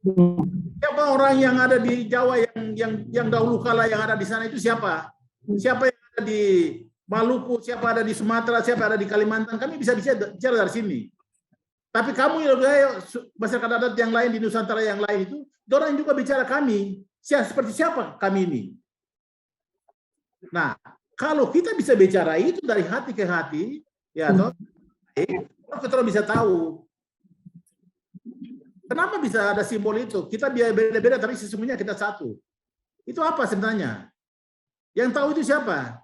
Siapa orang yang ada di Jawa yang dahulu kala yang ada di sana itu siapa? Siapa yang ada di Maluku, siapa ada di Sumatera, siapa ada di Kalimantan? Kami bisa bicara dari sini. Tapi kamu yang masyarakat adat yang lain di Nusantara yang lain itu, orang juga bicara kami. Seperti siapa kami ini? Nah, kalau kita bisa bicara itu dari hati ke hati, ya toh, kita bisa tahu kenapa bisa ada simbol itu. Kita beda-beda tapi sesungguhnya kita satu. Itu apa sebenarnya? Yang tahu itu siapa?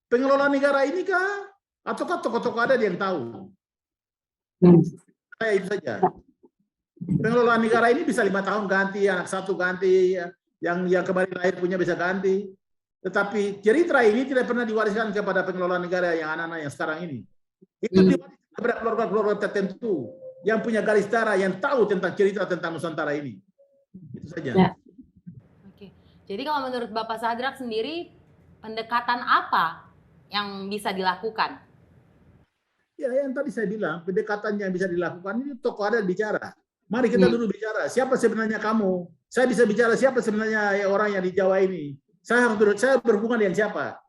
Pengelola negara ini kah? Ataukah tokoh-tokoh adat yang tahu? Saya itu saja. Pengelola negara ini bisa 5 tahun ganti, anak satu ganti, yang kemarin lahir punya bisa ganti. Tetapi cerita ini tidak pernah diwariskan kepada pengelola negara yang anak-anak yang sekarang ini. Itu diwariskan kepada keluarga-keluarga tertentu yang punya garis darah, yang tahu tentang cerita tentang Nusantara ini. Itu saja. Ya. Oke. Jadi kalau menurut Bapak Sadrak sendiri, pendekatan apa yang bisa dilakukan? Ya, yang tadi saya bilang, pendekatan yang bisa dilakukan ini tokoh adat bicara. Mari kita dulu bicara, siapa sebenarnya kamu? Saya bisa bicara siapa sebenarnya orang yang di Jawa ini. Saya berhubungan dengan siapa?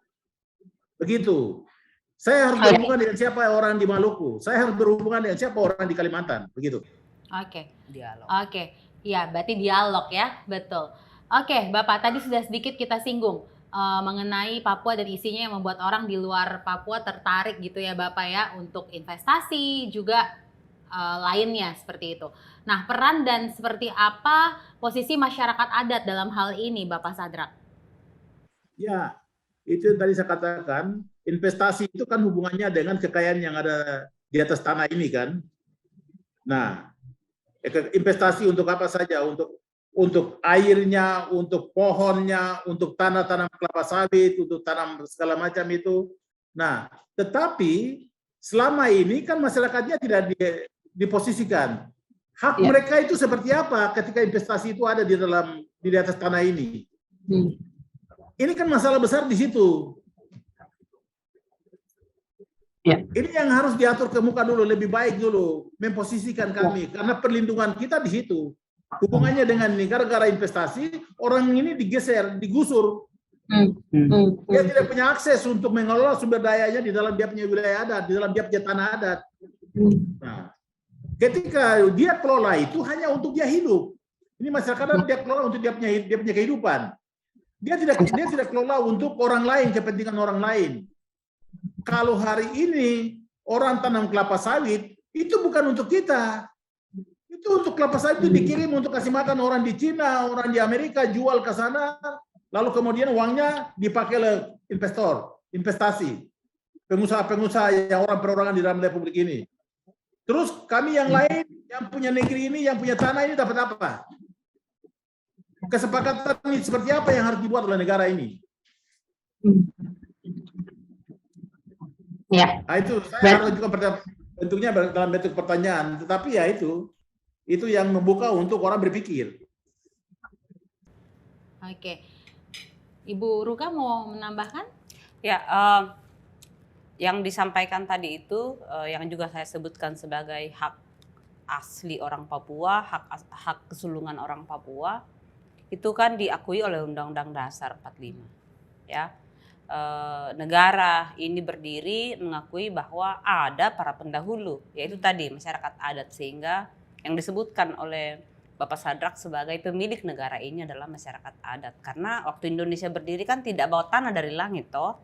Begitu. Saya harus berhubungan dengan siapa orang di Maluku. Saya harus berhubungan dengan siapa orang di Kalimantan. Begitu. Oke. Dialog. Oke. Ya, berarti dialog ya. Betul. Oke, Bapak, tadi sudah sedikit kita singgung mengenai Papua dan isinya yang membuat orang di luar Papua tertarik gitu ya Bapak ya untuk investasi juga lainnya seperti itu. Nah, peran dan seperti apa posisi masyarakat adat dalam hal ini Bapak Sadrak? Ya, itu yang tadi saya katakan, investasi itu kan hubungannya dengan kekayaan yang ada di atas tanah ini kan. Nah, investasi untuk apa saja? Untuk airnya, untuk pohonnya, untuk tanah-tanam kelapa sawit, untuk tanam segala macam itu. Nah, tetapi selama ini kan masyarakatnya tidak diposisikan. Hak mereka itu seperti apa ketika investasi itu ada di atas tanah ini? Ini kan masalah besar di situ. Ini yang harus diatur ke muka dulu, lebih baik dulu memposisikan kami, karena perlindungan kita di situ. Hubungannya dengan negara-negara investasi, orang ini digeser, digusur. Dia tidak punya akses untuk mengelola sumber dayanya di dalam dia punya wilayah adat, di dalam dia punya tanah adat. Nah, ketika dia kelola itu hanya untuk dia hidup. Ini masyarakat dia kelola untuk dia punya kehidupan. Dia tidak kelola untuk orang lain, kepentingan orang lain. Kalau hari ini orang tanam kelapa sawit, itu bukan untuk kita. Itu untuk kelapa sawit itu dikirim untuk kasih makan orang di Cina, orang di Amerika, jual ke sana, lalu kemudian uangnya dipakai oleh investor, investasi, pengusaha-pengusaha yang orang perorangan di dalam republik ini. Terus kami yang lain, yang punya negeri ini, yang punya tanah ini dapat apa? Kesepakatan ini seperti apa yang harus dibuat oleh negara ini? Ya. Nah, itu saya harus juga bentuknya dalam bentuk pertanyaan, tetapi ya itu yang membuka untuk orang berpikir. Oke, Ibu Ruka mau menambahkan? Ya, yang disampaikan tadi itu yang juga saya sebutkan sebagai hak asli orang Papua, hak kesulungan orang Papua, itu kan diakui oleh Undang-Undang Dasar 45. Ya, negara ini berdiri mengakui bahwa ada para pendahulu, yaitu tadi masyarakat adat, sehingga yang disebutkan oleh Bapak Sadrak sebagai pemilik negara ini adalah masyarakat adat. Karena waktu Indonesia berdiri kan tidak bawa tanah dari langit toh.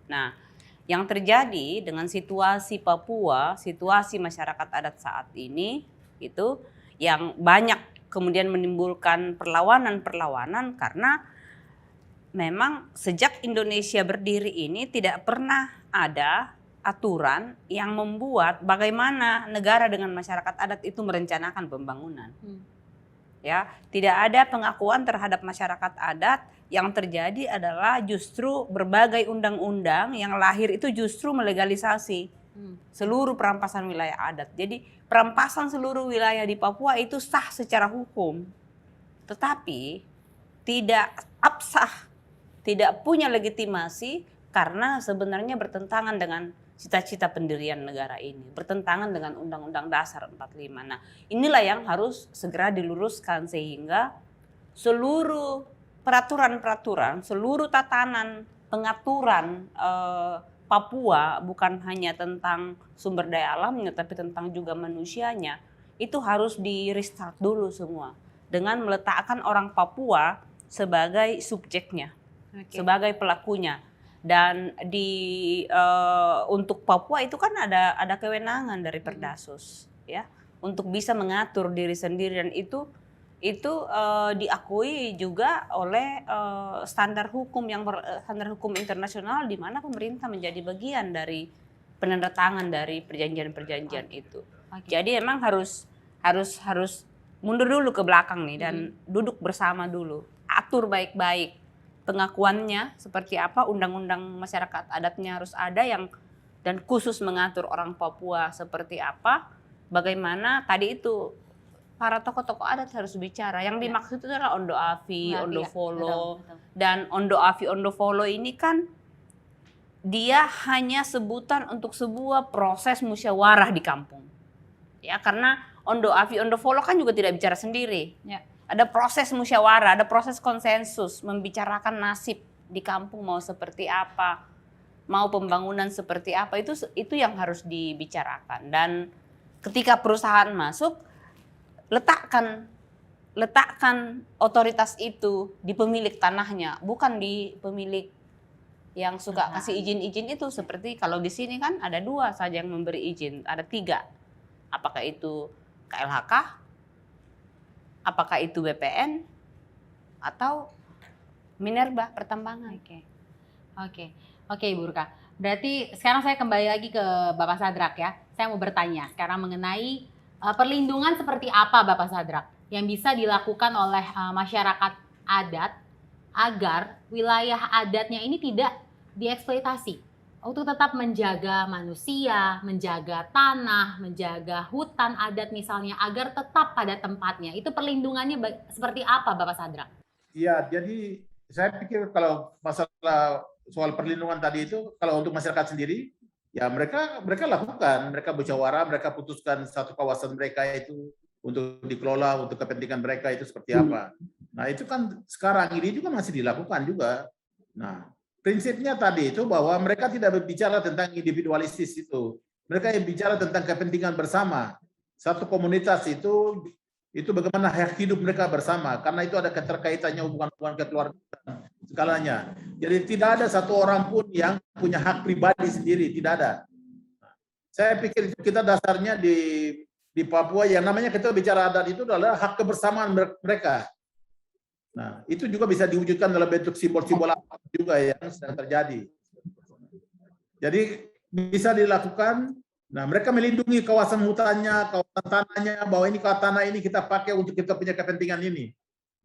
Nah, yang terjadi dengan situasi Papua, situasi masyarakat adat saat ini itu yang banyak kemudian menimbulkan perlawanan-perlawanan karena memang sejak Indonesia berdiri ini tidak pernah ada aturan yang membuat bagaimana negara dengan masyarakat adat itu merencanakan pembangunan. Ya, tidak ada pengakuan terhadap masyarakat adat. Yang terjadi adalah justru berbagai undang-undang yang lahir itu justru melegalisasi seluruh perampasan wilayah adat. Jadi perampasan seluruh wilayah di Papua itu sah secara hukum, tetapi tidak absah, tidak punya legitimasi karena sebenarnya bertentangan dengan cita-cita pendirian negara ini, bertentangan dengan Undang-Undang Dasar 45. Nah, inilah yang harus segera diluruskan sehingga seluruh peraturan-peraturan, seluruh tatanan pengaturan Papua bukan hanya tentang sumber daya alamnya tapi tentang juga manusianya, itu harus di restart dulu semua dengan meletakkan orang Papua sebagai subjeknya, sebagai pelakunya. Dan untuk Papua itu kan ada kewenangan dari Perdasus ya untuk bisa mengatur diri sendiri, dan itu diakui juga oleh standar hukum internasional di mana pemerintah menjadi bagian dari penandatangan dari perjanjian-perjanjian itu. Jadi emang harus mundur dulu ke belakang nih dan duduk bersama dulu, atur baik-baik pengakuannya seperti apa, undang-undang masyarakat adatnya harus ada yang dan khusus mengatur orang Papua seperti apa, bagaimana tadi itu para tokoh-tokoh adat harus bicara. Yang dimaksud itu adalah Ondo Afi, Ondo Folo. Dan Ondo Afi, Ondo Folo ini kan dia hanya sebutan untuk sebuah proses musyawarah di kampung. Ya, karena Ondo Afi, Ondo Folo kan juga tidak bicara sendiri. Ya. Ada proses musyawarah, ada proses konsensus membicarakan nasib di kampung mau seperti apa, mau pembangunan seperti apa, itu yang harus dibicarakan. Dan ketika perusahaan masuk, letakkan otoritas itu di pemilik tanahnya, bukan di pemilik yang suka kasih izin-izin itu. Seperti kalau di sini kan ada 2 saja yang memberi izin, ada 3. Apakah itu KLHK, apakah itu BPN, atau Minerba pertambangan. Oke, Ibu Rurka. Berarti sekarang saya kembali lagi ke Bapak Sadrak ya. Saya mau bertanya sekarang mengenai perlindungan seperti apa Bapak Sadrak yang bisa dilakukan oleh masyarakat adat agar wilayah adatnya ini tidak dieksploitasi untuk tetap menjaga manusia, menjaga tanah, menjaga hutan adat misalnya agar tetap pada tempatnya. Itu perlindungannya seperti apa Bapak Sadrak? Iya, jadi saya pikir kalau masalah soal perlindungan tadi itu kalau untuk masyarakat sendiri ya mereka lakukan, mereka musyawarah, mereka putuskan satu kawasan mereka itu untuk dikelola untuk kepentingan mereka itu seperti apa. Nah itu kan sekarang ini juga masih dilakukan juga. Nah prinsipnya tadi itu bahwa mereka tidak berbicara tentang individualistis itu, mereka yang bicara tentang kepentingan bersama. Satu komunitas itu bagaimana hak hidup mereka bersama, karena itu ada keterkaitannya hubungan-hubungan kekeluargaan segalanya. Jadi tidak ada satu orang pun yang punya hak pribadi sendiri, tidak ada. Saya pikir kita dasarnya di Papua yang namanya kita bicara adat itu adalah hak kebersamaan mereka. Nah, itu juga bisa diwujudkan dalam bentuk simbol-simbol apa juga yang sedang terjadi. Jadi bisa dilakukan. Nah, mereka melindungi kawasan hutannya, kawasan tanahnya, bahwa ini tanah ini kita pakai untuk kita punya kepentingan ini.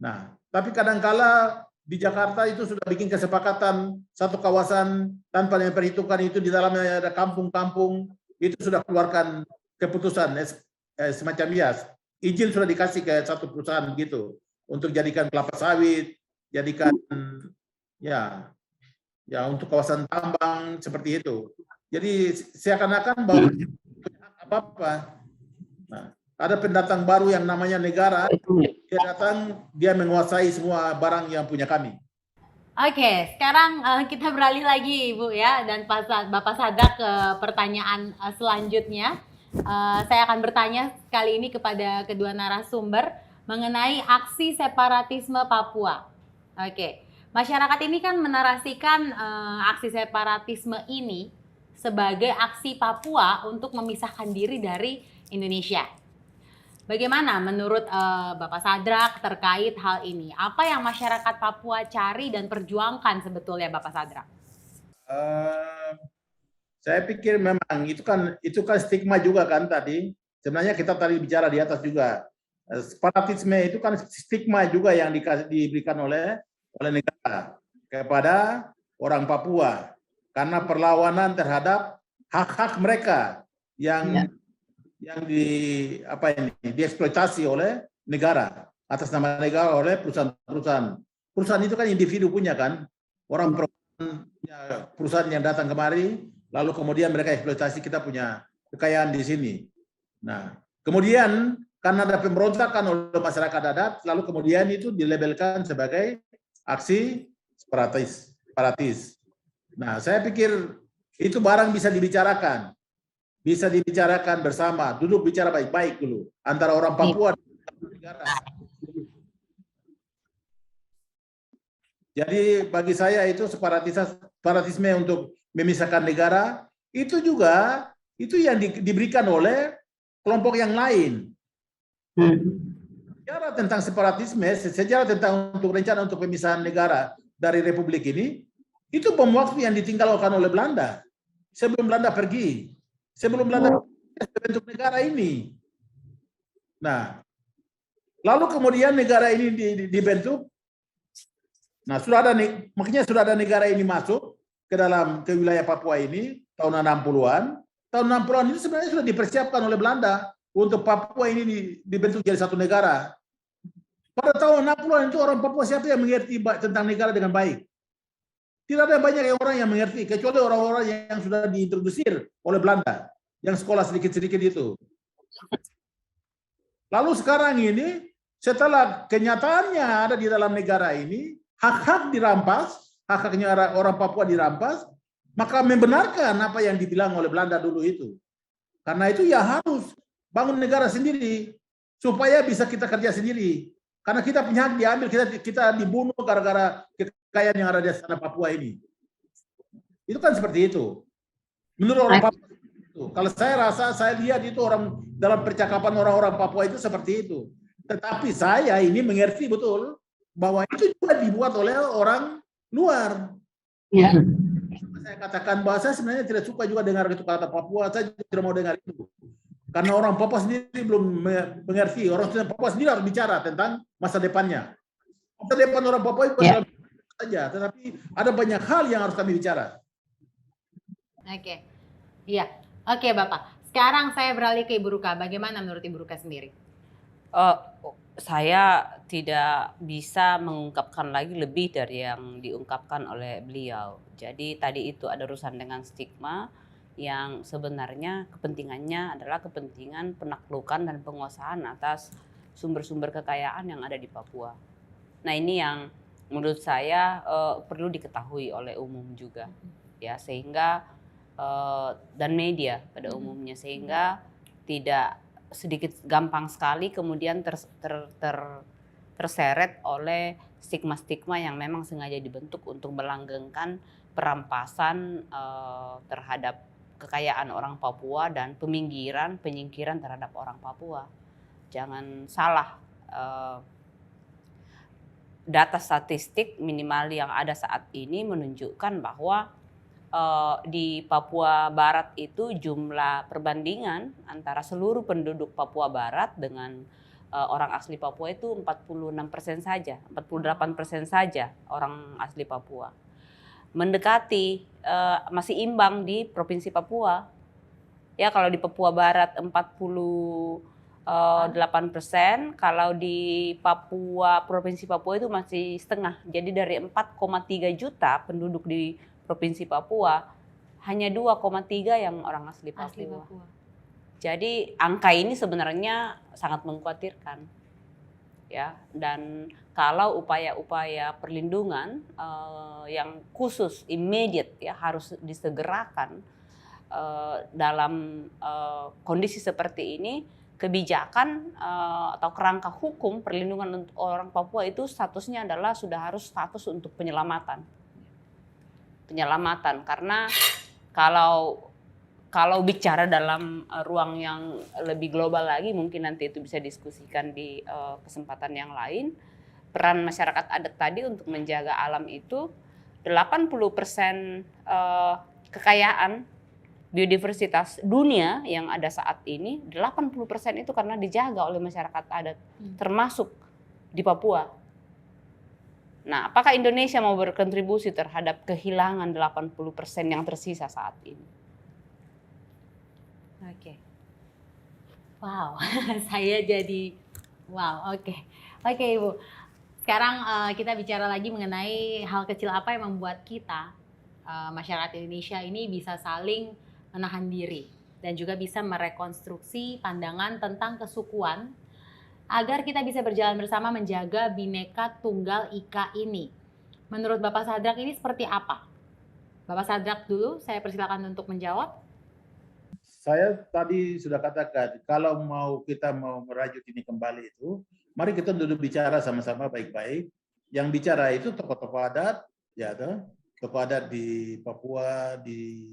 Nah, tapi kadangkala di Jakarta itu sudah bikin kesepakatan satu kawasan tanpa memperhitungkan itu di dalamnya ada kampung-kampung, itu sudah keluarkan keputusan semacam izin sudah dikasih ke satu perusahaan gitu untuk jadikan kelapa sawit, jadikan ya untuk kawasan tambang seperti itu. Jadi seakan-akan bahwa apa-apa. Nah, ada pendatang baru yang namanya negara, dia datang, dia menguasai semua barang yang punya kami. Oke, sekarang kita beralih lagi Ibu ya, dan Bapak Sadrak ke pertanyaan selanjutnya. Saya akan bertanya kali ini kepada kedua narasumber mengenai aksi separatisme Papua. Oke, masyarakat ini kan menarasikan aksi separatisme ini sebagai aksi Papua untuk memisahkan diri dari Indonesia. Bagaimana menurut Bapak Sadrak terkait hal ini? Apa yang masyarakat Papua cari dan perjuangkan sebetulnya Bapak Sadrak? Saya pikir memang itu kan stigma juga kan tadi. Sebenarnya kita tadi bicara di atas juga. Separatisme itu kan stigma juga yang diberikan oleh negara kepada orang Papua karena perlawanan terhadap hak-hak mereka yang dieksploitasi oleh negara atas nama negara oleh perusahaan-perusahaan. Perusahaan itu kan individu punya kan, orang perusahaan yang datang kemari lalu kemudian mereka eksploitasi kita punya kekayaan di sini. Nah, kemudian karena ada pemberontakan oleh masyarakat adat, lalu kemudian itu dilabelkan sebagai aksi separatis. Nah, saya pikir itu barang bisa dibicarakan bersama, duduk bicara baik-baik dulu antara orang Papua dan negara. Jadi bagi saya itu separatisme untuk memisahkan negara itu juga itu yang diberikan oleh kelompok yang lain. Sejarah tentang separatisme, sejarah tentang untuk rencana untuk pemisahan negara dari republik ini, itu bom waktu yang ditinggalkan oleh Belanda. Sebelum Belanda pergi, sebelum Belanda bentuk negara ini. Nah, lalu kemudian negara ini dibentuk. Nah, makanya sudah ada negara ini masuk ke wilayah Papua ini tahun 60-an. Tahun 60-an itu sebenarnya sudah dipersiapkan oleh Belanda untuk Papua ini dibentuk jadi satu negara. Pada tahun 60-an itu orang Papua siapa yang mengerti tentang negara dengan baik? Tidak ada banyak orang yang mengerti, kecuali orang-orang yang sudah diintrodusir oleh Belanda, yang sekolah sedikit-sedikit itu. Lalu sekarang ini, setelah kenyataannya ada di dalam negara ini, hak-hak dirampas, hak-haknya orang Papua dirampas, maka membenarkan apa yang dibilang oleh Belanda dulu itu. Karena itu ya harus bangun negara sendiri, supaya bisa kita kerja sendiri. Karena kita punya hak diambil, kita dibunuh gara-gara kekayaan yang ada di sana Papua ini. Itu kan seperti itu. Menurut orang Papua itu. Kalau saya lihat itu orang dalam percakapan orang-orang Papua itu seperti itu. Tetapi saya ini mengerti betul bahwa itu juga dibuat oleh orang luar. Ya. Saya katakan bahwa saya sebenarnya tidak suka juga dengar itu kata Papua, saya tidak mau dengar itu. Karena orang Papua sendiri belum mengerti, orang Papua sendiri harus bicara tentang masa depannya. Masa depan orang Papua itu saja, tetapi ada banyak hal yang harus kami bicara. Oke, iya, oke Bapak. Sekarang saya beralih ke Ibu Ruka. Bagaimana menurut Ibu Ruka sendiri? Saya tidak bisa mengungkapkan lagi lebih dari yang diungkapkan oleh beliau. Jadi tadi itu ada urusan dengan stigma yang sebenarnya kepentingannya adalah kepentingan penaklukan dan penguasaan atas sumber-sumber kekayaan yang ada di Papua. Nah ini yang menurut saya perlu diketahui oleh umum juga, ya, sehingga dan media pada umumnya, sehingga tidak sedikit gampang sekali kemudian terseret oleh stigma-stigma yang memang sengaja dibentuk untuk melanggengkan perampasan terhadap kekayaan orang Papua dan penyingkiran terhadap orang Papua. Jangan salah, data statistik minimal yang ada saat ini menunjukkan bahwa di Papua Barat itu jumlah perbandingan antara seluruh penduduk Papua Barat dengan orang asli Papua itu 46% saja, 48% saja orang asli Papua. Mendekati masih imbang di Provinsi Papua. Ya, kalau di Papua Barat 48%, kalau di Provinsi Papua itu masih setengah. Jadi dari 4,3 juta penduduk di Provinsi Papua, hanya 2,3 yang orang asli Papua. Jadi angka ini sebenarnya sangat mengkhawatirkan, ya. Dan kalau upaya-upaya perlindungan yang khusus, immediate, ya, harus disegerakan dalam kondisi seperti ini, kebijakan atau kerangka hukum perlindungan untuk orang Papua itu statusnya adalah sudah harus status untuk penyelamatan, karena kalau bicara dalam ruang yang lebih global lagi, mungkin nanti itu bisa diskusikan di kesempatan yang lain. Peran masyarakat adat tadi untuk menjaga alam itu 80% kekayaan biodiversitas dunia yang ada saat ini, 80% itu karena dijaga oleh masyarakat adat, termasuk di Papua. Nah, apakah Indonesia mau berkontribusi terhadap kehilangan 80% yang tersisa saat ini? Oke. Wow, saya jadi wow, oke. Oke, Ibu. Sekarang kita bicara lagi mengenai hal kecil apa yang membuat kita masyarakat Indonesia ini bisa saling menahan diri dan juga bisa merekonstruksi pandangan tentang kesukuan agar kita bisa berjalan bersama menjaga Bhinneka Tunggal Ika ini. Menurut Bapak Sadrak ini seperti apa? Bapak Sadrak dulu, saya persilakan untuk menjawab. Saya tadi sudah katakan, kalau kita mau merajut ini kembali itu, mari kita duduk bicara sama-sama baik-baik. Yang bicara itu tokoh-tokoh adat, ya tokoh adat di Papua, di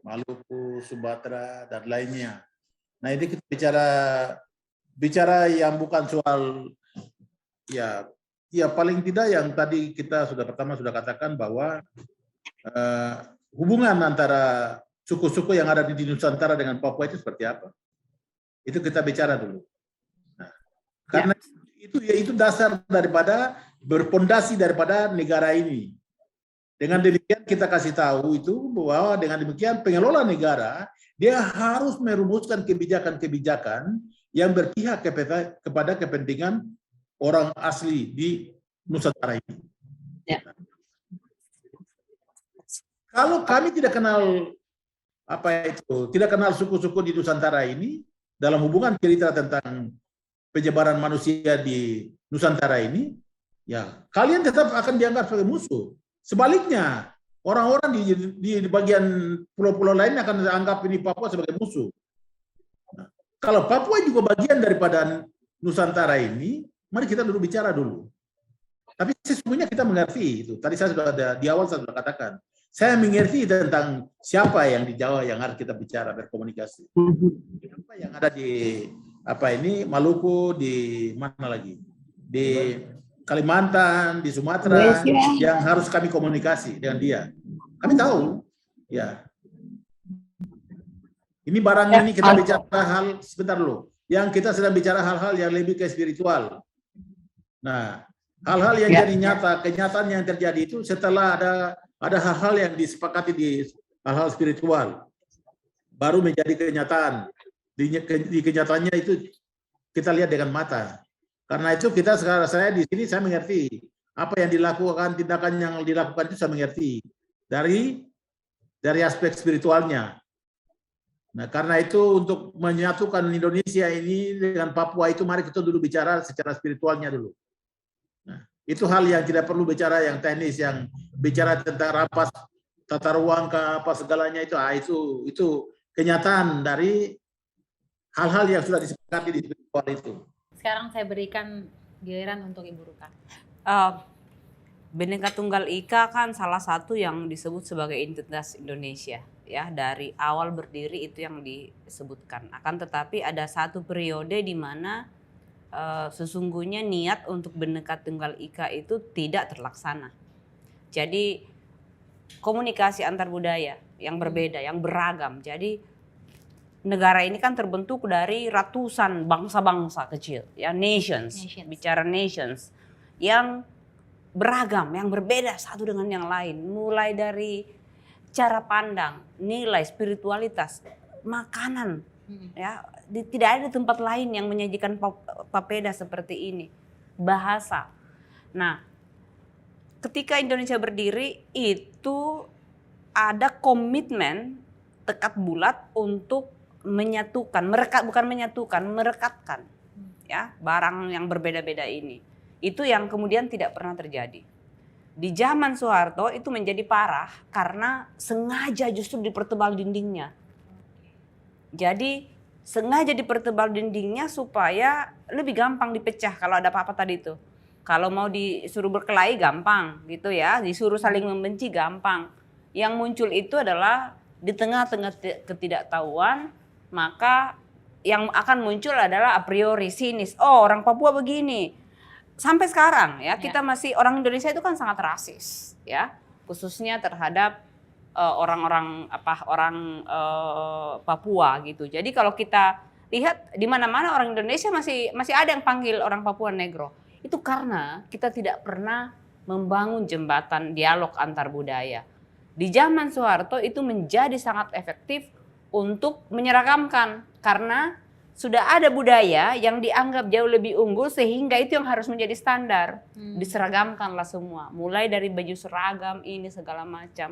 Maluku, Sumatera, dan lainnya. Nah ini kita bicara yang bukan soal ya paling tidak yang tadi kita pertama sudah katakan bahwa hubungan antara suku-suku yang ada di Nusantara dengan Papua itu seperti apa? Itu kita bicara dulu. Nah, karena itu dasar daripada berpondasi daripada negara ini. Dengan demikian kita kasih tahu itu bahwa dengan demikian pengelola negara dia harus merumuskan kebijakan-kebijakan yang berpihak kepada kepentingan orang asli di Nusantara ini. Ya. Kalau kami tidak kenal tidak kenal suku-suku di Nusantara ini dalam hubungan cerita tentang penyebaran manusia di Nusantara ini, ya kalian tetap akan dianggap sebagai musuh. Sebaliknya, orang-orang di bagian pulau-pulau lain akan dianggap ini Papua sebagai musuh. Nah, kalau Papua juga bagian daripada Nusantara ini, mari kita dulu bicara dulu. Tapi sesungguhnya kita mengerti itu. Tadi saya sudah di awal saya sudah katakan. Saya mengerti tentang siapa yang di Jawa yang harus kita bicara berkomunikasi. Siapa yang ada di Maluku, di mana lagi? Di Kalimantan, di Sumatera yang harus kami komunikasi dengan dia. Kami tahu, ya. Ini barang ini kita bicara hal sebentar dulu. Yang kita sedang bicara hal-hal yang lebih ke spiritual. Nah, hal-hal yang jadi nyata, kenyataan yang terjadi itu setelah ada hal-hal yang disepakati di hal-hal spiritual, baru menjadi kenyataan. Di kenyataannya itu kita lihat dengan mata. Karena itu saya di sini saya mengerti apa yang dilakukan, tindakan yang dilakukan itu saya mengerti dari aspek spiritualnya. Nah, karena itu untuk menyatukan Indonesia ini dengan Papua itu mari kita dulu bicara secara spiritualnya dulu. Nah, itu hal yang tidak perlu bicara yang teknis, yang bicara tentang rapas tata ruang ke apa segalanya itu kenyataan dari hal-hal yang sudah disepakati di spiritual itu. Sekarang saya berikan giliran untuk Ibu Ruka. Bhinneka Tunggal Ika kan salah satu yang disebut sebagai identitas Indonesia, ya, dari awal berdiri itu yang disebutkan. Akan tetapi ada satu periode di mana sesungguhnya niat untuk Bhinneka Tunggal Ika itu tidak terlaksana. Jadi komunikasi antar budaya yang berbeda, yang beragam. Jadi negara ini kan terbentuk dari ratusan bangsa-bangsa kecil, ya, nations. Bicara nations yang beragam, yang berbeda satu dengan yang lain, mulai dari cara pandang, nilai, spiritualitas, makanan, ya, tidak ada tempat lain yang menyajikan papeda seperti ini, bahasa. Nah, ketika Indonesia berdiri itu ada komitmen tekad bulat untuk menyatukan, merekatkan, ya, barang yang berbeda-beda ini. Itu yang kemudian tidak pernah terjadi. Di zaman Soeharto itu menjadi parah karena sengaja justru dipertebal dindingnya. Jadi sengaja dipertebal dindingnya supaya lebih gampang dipecah kalau ada apa-apa tadi itu. Kalau mau disuruh berkelahi gampang gitu ya, disuruh saling membenci gampang. Yang muncul itu adalah di tengah-tengah ketidaktahuan, maka yang akan muncul adalah a priori sinis. Oh, orang Papua begini. Sampai sekarang ya, kita masih, orang Indonesia itu kan sangat rasis, ya, khususnya terhadap orang Papua gitu. Jadi kalau kita lihat di mana-mana orang Indonesia masih ada yang panggil orang Papua Negro. Itu karena kita tidak pernah membangun jembatan dialog antar budaya. Di zaman Soeharto itu menjadi sangat efektif untuk menyeragamkan karena sudah ada budaya yang dianggap jauh lebih unggul sehingga itu yang harus menjadi standar. Diseragamkanlah semua, mulai dari baju seragam ini segala macam.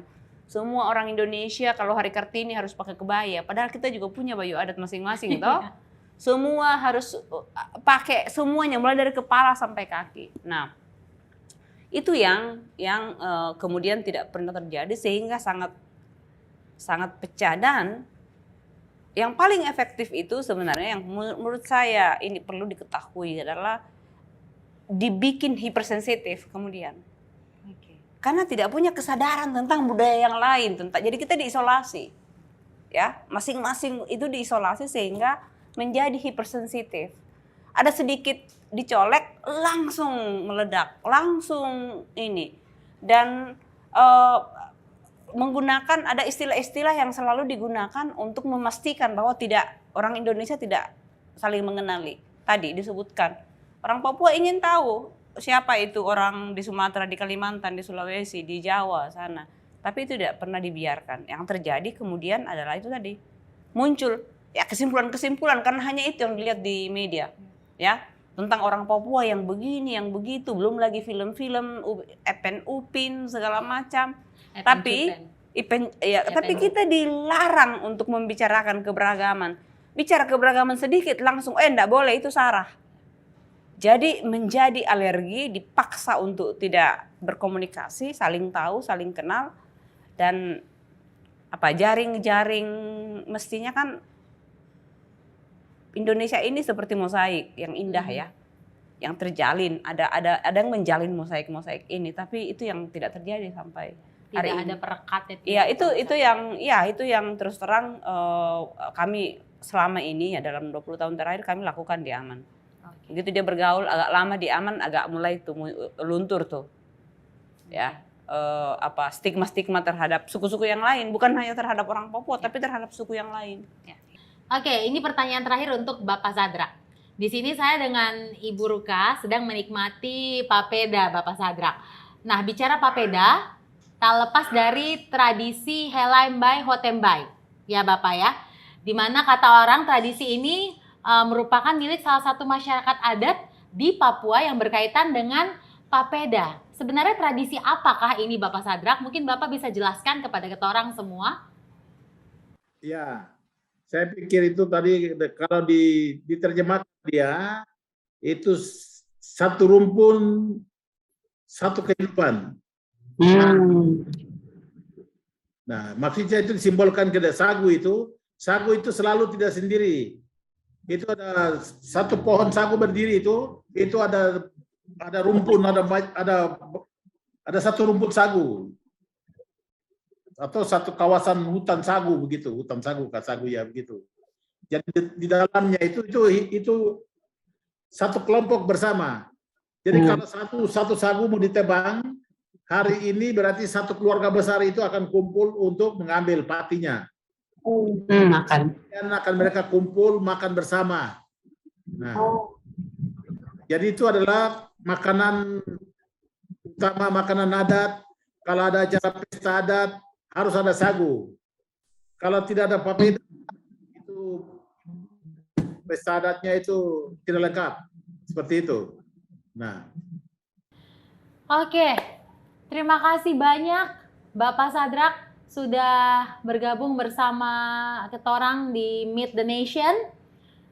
Semua orang Indonesia kalau hari Kartini harus pakai kebaya, padahal kita juga punya baju adat masing-masing toh. Semua harus pakai semuanya mulai dari kepala sampai kaki. Nah, itu yang kemudian tidak pernah terjadi sehingga sangat pecah. Dan yang paling efektif itu sebenarnya yang menurut saya ini perlu diketahui adalah dibikin hipersensitif kemudian. Karena tidak punya kesadaran tentang budaya yang lain, jadi kita diisolasi, ya masing-masing itu diisolasi sehingga menjadi hipersensitif. Ada sedikit dicolek langsung meledak, langsung ini, dan menggunakan ada istilah-istilah yang selalu digunakan untuk memastikan bahwa orang Indonesia tidak saling mengenali. Tadi disebutkan orang Papua ingin tahu siapa itu orang di Sumatera, di Kalimantan, di Sulawesi, di Jawa sana. Tapi itu tidak pernah dibiarkan. Yang terjadi kemudian adalah itu tadi. Muncul ya kesimpulan-kesimpulan karena hanya itu yang dilihat di media. Ya, tentang orang Papua yang begini, yang begitu, belum lagi film-film Epen Upin segala macam. Tapi kita dilarang untuk membicarakan keberagaman. Bicara keberagaman sedikit langsung enggak boleh, itu sarah. Jadi menjadi alergi, dipaksa untuk tidak berkomunikasi, saling tahu, saling kenal, dan jaring-jaring mestinya kan Indonesia ini seperti mosaik yang indah ya, yang terjalin, ada yang menjalin mosaik ini, tapi itu yang tidak terjadi sampai hari ini. Tidak ada perekat itu yang terus terang kami selama ini ya dalam 20 tahun terakhir kami lakukan di Aman. Begitu dia bergaul agak lama di Aman, agak mulai tuh luntur tuh, ya stigma-stigma terhadap suku-suku yang lain, bukan hanya terhadap orang Papua, tapi terhadap suku yang lain. Ya. Oke, ini pertanyaan terakhir untuk Bapak Sadrak. Di sini saya dengan Ibu Ruka sedang menikmati papeda Bapak Sadrak. Nah, bicara papeda, tak lepas dari tradisi Helaimbay Hotembay, ya Bapak ya, di mana kata orang tradisi ini merupakan milik salah satu masyarakat adat di Papua yang berkaitan dengan papeda. Sebenarnya tradisi apakah ini Bapak Sadrak? Mungkin Bapak bisa jelaskan kepada kita orang semua. Ya, saya pikir itu tadi kalau diterjemahkan dia itu satu rumpun, satu kehidupan. Nah, maksudnya itu disimbolkan sagu itu selalu tidak sendiri. Itu ada satu pohon sagu berdiri itu ada rumpun, ada satu rumput sagu atau satu kawasan hutan sagu begitu, hutan sagu ya begitu. Jadi di dalamnya itu satu kelompok bersama. Jadi kalau satu sagu mau ditebang hari ini berarti satu keluarga besar itu akan kumpul untuk mengambil patinya. Makan. Dan akan mereka kumpul makan bersama. Nah, jadi itu adalah makanan utama, makanan adat. Kalau ada acara pesta adat harus ada sagu. Kalau tidak ada papeda itu pesta adatnya itu tidak lengkap. Seperti itu. Nah. Oke, terima kasih banyak Bapak Sadrak sudah bergabung bersama kita orang di Meet the Nation.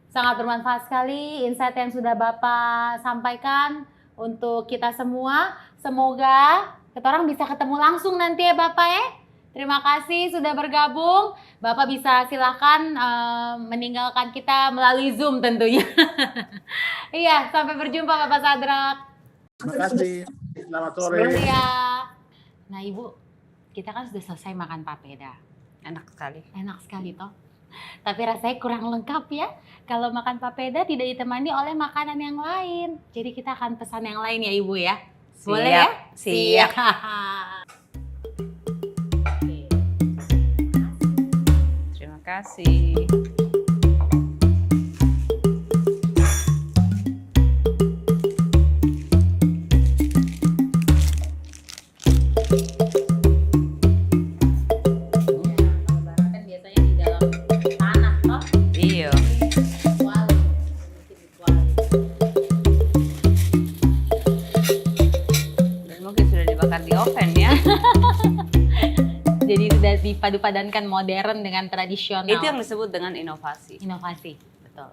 Sangat bermanfaat sekali insight yang sudah Bapak sampaikan untuk kita semua. Semoga kita orang bisa ketemu langsung nanti ya Bapak ya. Terima kasih sudah bergabung. Bapak bisa silakan meninggalkan kita melalui Zoom tentunya. Iya, sampai berjumpa Bapak Sadrak. Terima kasih. Selamat sore. Iya. Nah Ibu, kita kan sudah selesai makan papeda. Enak sekali. Enak sekali toh. Tapi rasanya kurang lengkap ya. Kalau makan papeda tidak ditemani oleh makanan yang lain. Jadi kita akan pesan yang lain ya Ibu ya. Boleh ya? Siap. Terima kasih. Jadi dipadu-padankan modern dengan tradisional. Itu yang disebut dengan inovasi. Inovasi, betul.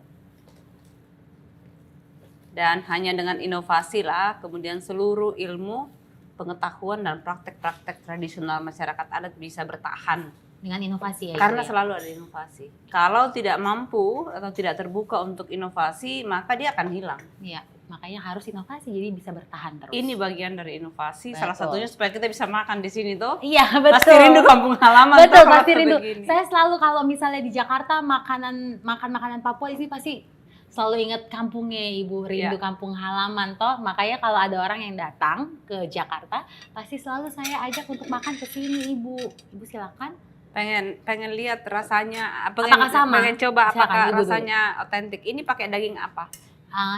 Dan hanya dengan inovasi lah kemudian seluruh ilmu, pengetahuan dan praktek-praktek tradisional masyarakat adat bisa bertahan. Dengan inovasi ya. Karena Ibu, ya? selalu ada inovasi. Kalau tidak mampu atau tidak terbuka untuk inovasi, maka dia akan hilang. Iya, makanya harus inovasi jadi bisa bertahan terus. Ini bagian dari inovasi. Salah Betul. satunya supaya kita bisa makan di sini tuh. Iya, betul. Pasti rindu kampung halaman. Betul, tuh kalau pasti rindu. begini. Saya selalu kalau misalnya di Jakarta makan makanan Papua ini pasti selalu ingat kampungnya Ibu, rindu Iya. kampung halaman toh. Makanya kalau ada orang yang datang ke Jakarta, pasti selalu saya ajak untuk makan ke sini Ibu. Ibu silakan. Pengen lihat rasanya, Apakah sama? pengen coba Silakan, apakah Ibu dulu. rasanya otentik. Ini pakai daging apa?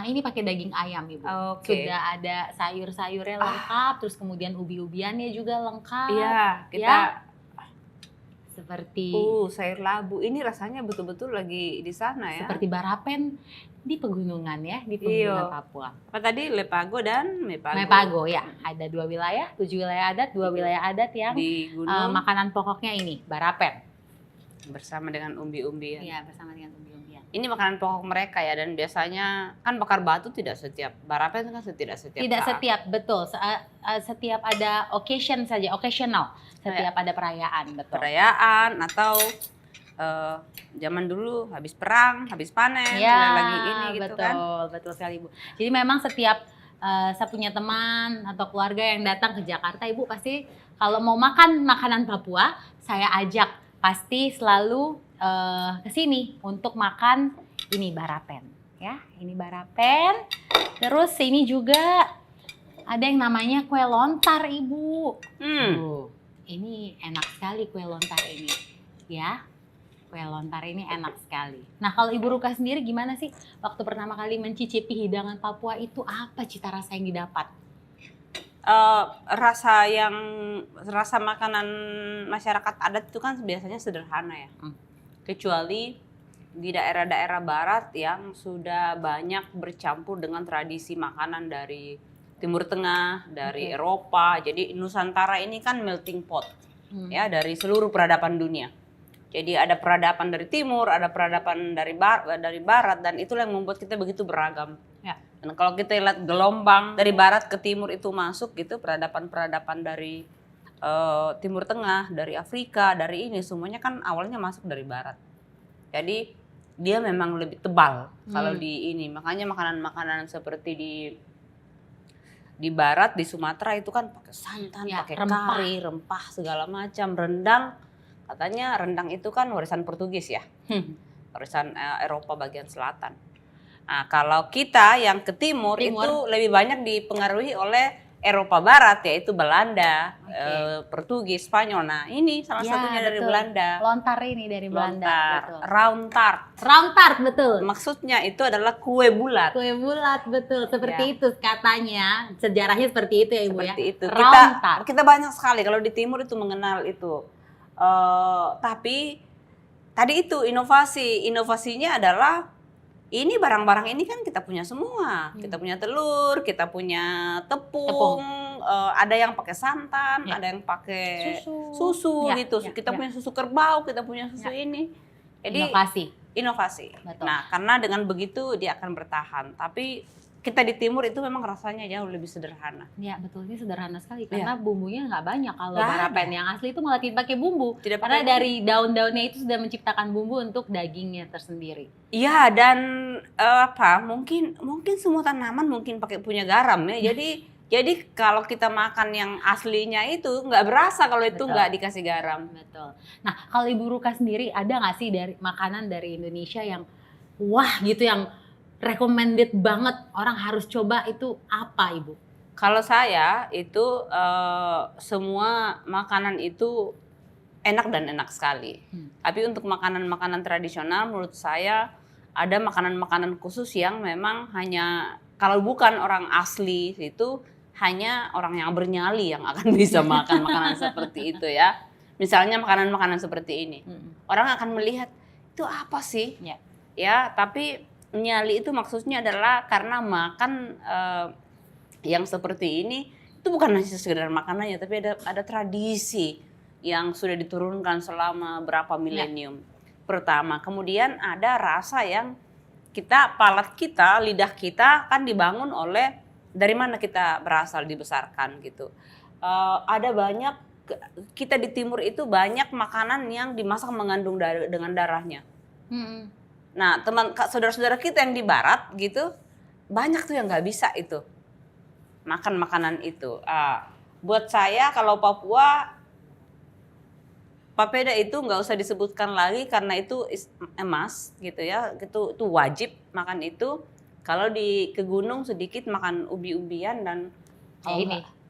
Ini pakai daging ayam Ibu. Oke. Sudah ada sayur-sayurnya lengkap, terus kemudian ubi-ubiannya juga lengkap. Iya, kita Ya. Seperti sayur labu. Ini rasanya betul-betul lagi di sana ya. seperti barapen di pegunungan ya, di pegunungan Iya. Papua. Apa tadi? Lepago dan Mepago. Mepago ya, ada 2 wilayah, 7 wilayah adat, 2 wilayah adat yang Di gunung makanan pokoknya ini barapen. bersama dengan umbi-umbian. Iya, bersama dengan ubi-ubian. Ini makanan pokok mereka ya, dan biasanya kan bakar batu tidak setiap barapen kan tidak setiap Tidak saat. setiap, betul. Setiap ada occasion saja, occasional. Setiap ada perayaan, betul. Perayaan atau zaman dulu habis perang, habis panen, Ya, lagi ini gitu betul, kan. betul sekali Ibu. Jadi memang setiap saya punya teman atau keluarga yang datang ke Jakarta, Ibu pasti kalau mau makan makanan Papua, saya ajak pasti selalu ke sini untuk makan ini barapen, ya. Ini barapen. Terus ini juga ada yang namanya kue lontar, Ibu. Tuh, ini enak sekali kue lontar ini, ya. Kue lontar ini enak sekali. Nah, kalau Ibu Ruka sendiri gimana sih waktu pertama kali mencicipi hidangan Papua itu, apa cita rasa yang didapat? Rasa makanan masyarakat adat itu kan biasanya sederhana ya. Kecuali di daerah-daerah barat yang sudah banyak bercampur dengan tradisi makanan dari Timur Tengah, dari Oke. Eropa. Jadi Nusantara ini kan melting pot ya dari seluruh peradaban dunia. Jadi ada peradaban dari timur, ada peradaban dari barat, dan itulah yang membuat kita begitu beragam. Ya. Dan kalau kita lihat gelombang dari barat ke timur itu masuk gitu, peradaban-peradaban dari Timur Tengah, dari Afrika, dari ini semuanya kan awalnya masuk dari barat. Jadi dia memang lebih tebal kalau di ini. Makanya makanan-makanan seperti di barat, di Sumatera itu kan pakai santan, Ya, pakai rempah. kari, rempah segala macam, rendang. Katanya rendang itu kan warisan Portugis ya, warisan Eropa bagian selatan. Nah, kalau kita yang ke timur itu lebih banyak dipengaruhi oleh Eropa Barat, yaitu Belanda, Portugis, Spanyol. Nah, ini salah Ya, satunya dari betul. Belanda. Lontar ini dari Belanda. Lontar, Betul. round tart. Round tart, betul. Maksudnya itu adalah kue bulat. Kue bulat, betul. Seperti Ya. itu katanya. Sejarahnya seperti itu ya Ibu Seperti ya. itu. Round tart. Kita banyak sekali kalau di timur itu mengenal itu. Tapi tadi itu inovasinya adalah ini barang-barang ini kan kita punya semua. Kita punya telur, kita punya tepung. Ada yang pakai santan, Ya. ada yang pakai Susu. susu Ya, gitu. ya, Kita ya. punya susu kerbau, kita punya susu Ya. ini. Jadi Inovasi. inovasi. Betul. Nah, karena dengan begitu dia akan bertahan. Tapi kita di timur itu memang rasanya jauh lebih sederhana. Ya betul, ini sederhana sekali karena bumbunya nggak banyak. Kalau barapen ada. yang asli itu malah tidak pakai bumbu. Tidak Karena pakai dari daun-daunnya itu sudah menciptakan bumbu untuk dagingnya tersendiri. Iya, dan mungkin semua tanaman mungkin pakai punya garam ya. Jadi kalau kita makan yang aslinya itu nggak berasa kalau itu Betul. nggak dikasih garam. Betul. Nah, kalau Ibu Ruka sendiri ada nggak sih dari makanan dari Indonesia yang wah gitu, yang recommended banget orang harus coba, itu apa Ibu? Kalau saya itu semua makanan itu enak dan enak sekali. Tapi untuk makanan-makanan tradisional menurut saya ada makanan-makanan khusus yang memang hanya kalau bukan orang asli itu hanya orang yang bernyali yang akan bisa makan makanan seperti itu ya. Misalnya makanan-makanan seperti ini. Orang akan melihat itu apa sih? Ya. Ya, tapi nyali itu maksudnya adalah karena makan yang seperti ini itu bukan hanya sekedar makanannya, tapi ada tradisi yang sudah diturunkan selama berapa milenium. Pertama, kemudian ada rasa yang palat kita, lidah kita kan dibangun oleh dari mana kita berasal, dibesarkan gitu. Ada banyak, kita di timur itu banyak makanan yang dimasak mengandung dengan darahnya. Nah, saudara-saudara kita yang di barat gitu, banyak tuh yang nggak bisa itu makan makanan itu. Buat saya kalau Papua, papeda itu nggak usah disebutkan lagi karena itu emas gitu ya, itu wajib makan itu. Kalau ke gunung sedikit makan ubi-ubian dan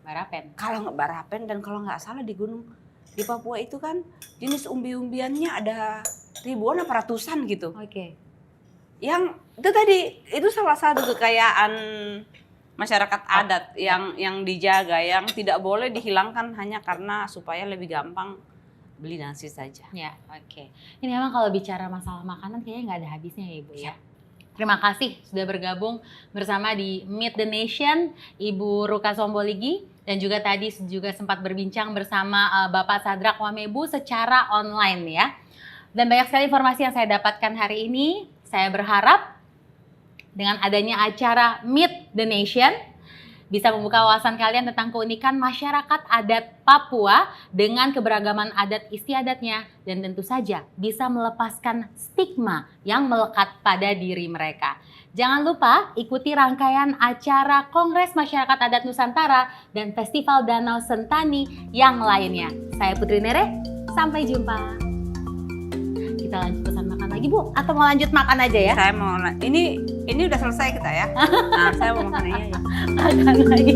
barapen. Kalau nggak barapen dan kalau nggak salah di gunung di Papua itu kan jenis umbi-umbiannya ada ribuan apa ratusan gitu. Oke. Yang itu tadi itu salah satu kekayaan masyarakat adat yang dijaga, yang tidak boleh dihilangkan hanya karena supaya lebih gampang beli nasi saja. Ya, oke. Ini memang kalau bicara masalah makanan kayaknya nggak ada habisnya ya Ibu ya. Terima kasih sudah bergabung bersama di Meet the Nation, Ibu Ruka Somboligi, dan juga tadi juga sempat berbincang bersama Bapak Sadrak Wamebu secara online ya. Dan banyak sekali informasi yang saya dapatkan hari ini. Saya berharap dengan adanya acara Meet the Nation bisa membuka wawasan kalian tentang keunikan masyarakat adat Papua dengan keberagaman adat istiadatnya dan tentu saja bisa melepaskan stigma yang melekat pada diri mereka. Jangan lupa ikuti rangkaian acara Kongres Masyarakat Adat Nusantara dan Festival Danau Sentani yang lainnya. Saya Putri Nere, sampai jumpa. Kita lanjut pesan makan lagi Bu, atau mau lanjut makan aja ya? Saya mau, ini udah selesai kita ya. Nah, saya mau makan ini aja. Makan lagi.